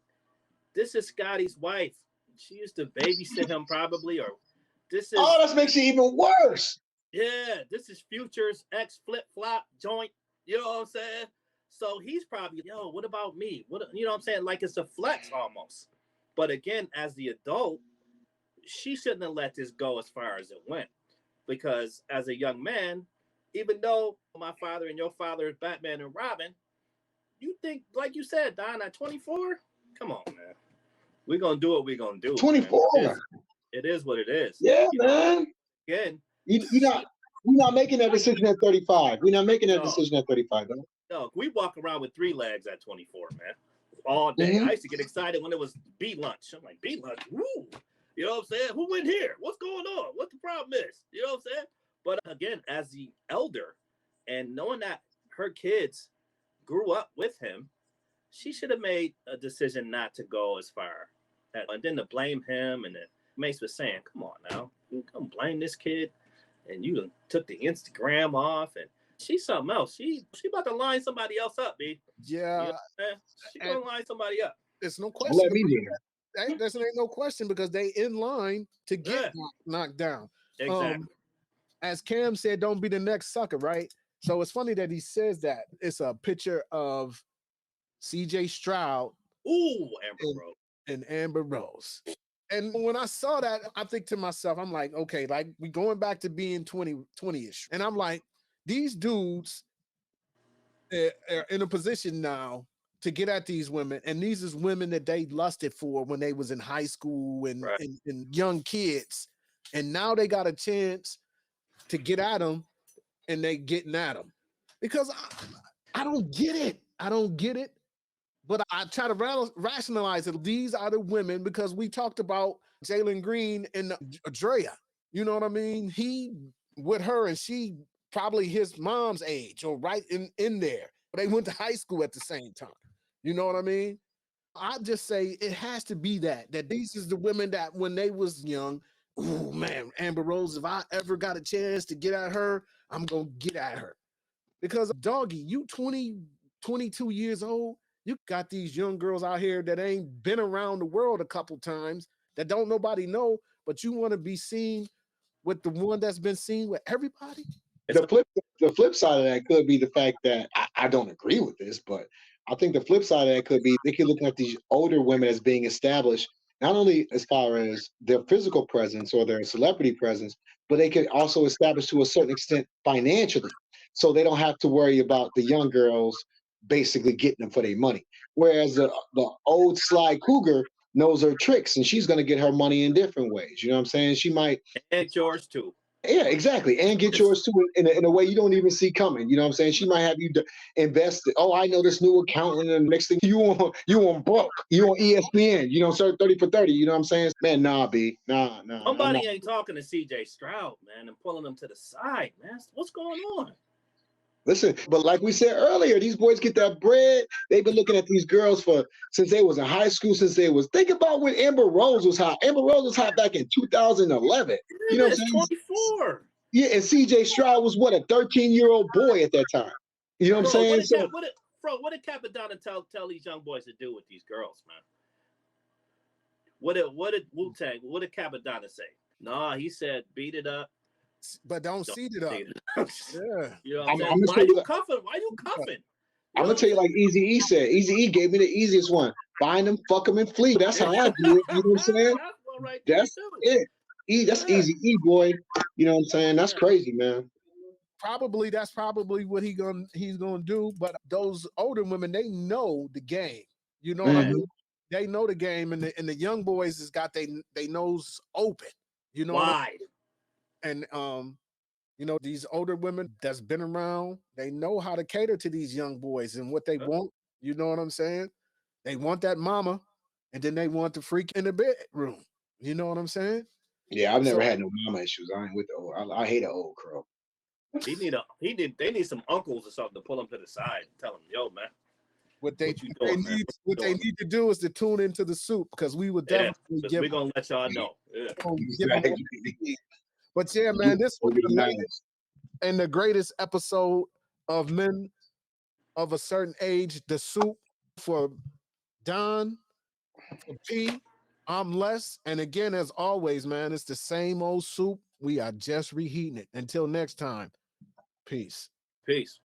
This is Scotty's wife. She used to babysit him probably, or this is. Oh, that makes it even worse. Yeah, this is Future's ex flip-flop joint. You know what I'm saying? So he's probably, yo, what about me? What, you know what I'm saying? Like, it's a flex almost. But again, as the adult, she shouldn't have let this go as far as it went. Because as a young man, even though my father and your father is Batman and Robin, you think, like you said, Don, at 24? Come on, man. We're going to do what we're going to do. 24. It is what it is. Yeah, you man. Again. We're not making that decision at 35. We're not making that decision at 35, man. No, we walk around with 3 legs at 24, man. All day. I used to get excited when it was beat lunch. I'm like, beat lunch? Woo! You know what I'm saying? Who went here? What's going on? What the problem is? You know what I'm saying? But again, as the elder, and knowing that her kids grew up with him, she should have made a decision not to go as far. And then to blame him, and then Mase was saying, come on now, you come blame this kid, and you took the Instagram off, and she's something else. She about to line somebody else up, B. Yeah. You know she's gonna line somebody up. There's no question. Let me hear. There's ain't no question, because they in line to get knocked down. Exactly. As Cam said, don't be the next sucker, right? So it's funny that he says that. It's a picture of CJ Stroud and Amber Rose. And when I saw that, I think to myself, I'm like, okay, like we going back to being 20-ish. And I'm like, these dudes are in a position now to get at these women. And these is women that they lusted for when they was in high school and young kids. And now they got a chance to get at them, and they getting at them. Because I don't get it. I don't get it. But I try to rationalize it. These are the women, because we talked about Jalen Green and Drea. You know what I mean? He with her, and she probably his mom's age, or right in there. They went to high school at the same time. You know what I mean? I just say it has to be that these is the women that when they was young, oh man, Amber Rose, if I ever got a chance to get at her, I'm going to get at her. Because doggy, you 20, 22 years old, you got these young girls out here that ain't been around the world a couple times, that don't nobody know, but you want to be seen with the one that's been seen with everybody? The flip side of that could be the fact that I don't agree with this, but I think the flip side of that could be they could look at these older women as being established, not only as far as their physical presence or their celebrity presence, but they could also establish to a certain extent financially. So they don't have to worry about the young girls basically getting them for their money. Whereas the old sly cougar knows her tricks and she's going to get her money in different ways. You know what I'm saying? She might. And yours too. Yeah, exactly. And get yours too in a way you don't even see coming. You know what I'm saying? She might have you invest. Oh, I know this new accountant, and next thing you on broke. You on ESPN. You know, sir, 30 for 30. You know what I'm saying? Man, nah, B. Nah. Somebody ain't talking to CJ Stroud, man, and pulling him to the side, man. What's going on? Listen, but like we said earlier, these boys get that bread. They've been looking at these girls since they was in high school, think about when Amber Rose was hot. Amber Rose was hot back in 2011. You know what I'm saying? 24. Yeah, and CJ Stroud was what, a 13-year-old boy at that time. You know what I'm saying? What did Capadonna tell these young boys to do with these girls, man? What did Wu-Tang, what did Capadonna say? Nah, he said beat it up. But don't seed it up. Yeah. You know what I'm saying? Why you cuffing? I'm gonna tell you like Eazy-E said. Eazy-E gave me the easiest one. Find them, fuck them, and flee. That's how I do it. You know what I'm saying? That's it. That's Eazy-E, boy. You know what I'm saying? That's crazy, man. That's probably what he's gonna do. But those older women, they know the game. You know what I mean? They know the game, and the young boys has got they nose open. You know, wide. And you know, these older women that's been around, they know how to cater to these young boys and what they want. You know what I'm saying? They want that mama, and then they want the freak in the bedroom. You know what I'm saying? Yeah, I've never had no mama issues. I ain't with the old. I hate an old crow. They need some uncles or something to pull him to the side and tell him, yo, man. What they need to do is to tune into the soup, because we would definitely we're gonna let y'all know. But yeah, man, this was the latest and the greatest episode of Men of a Certain Age, the soup. For Don, for P, I'm Les. And again, as always, man, it's the same old soup. We are just reheating it. Until next time, peace. Peace.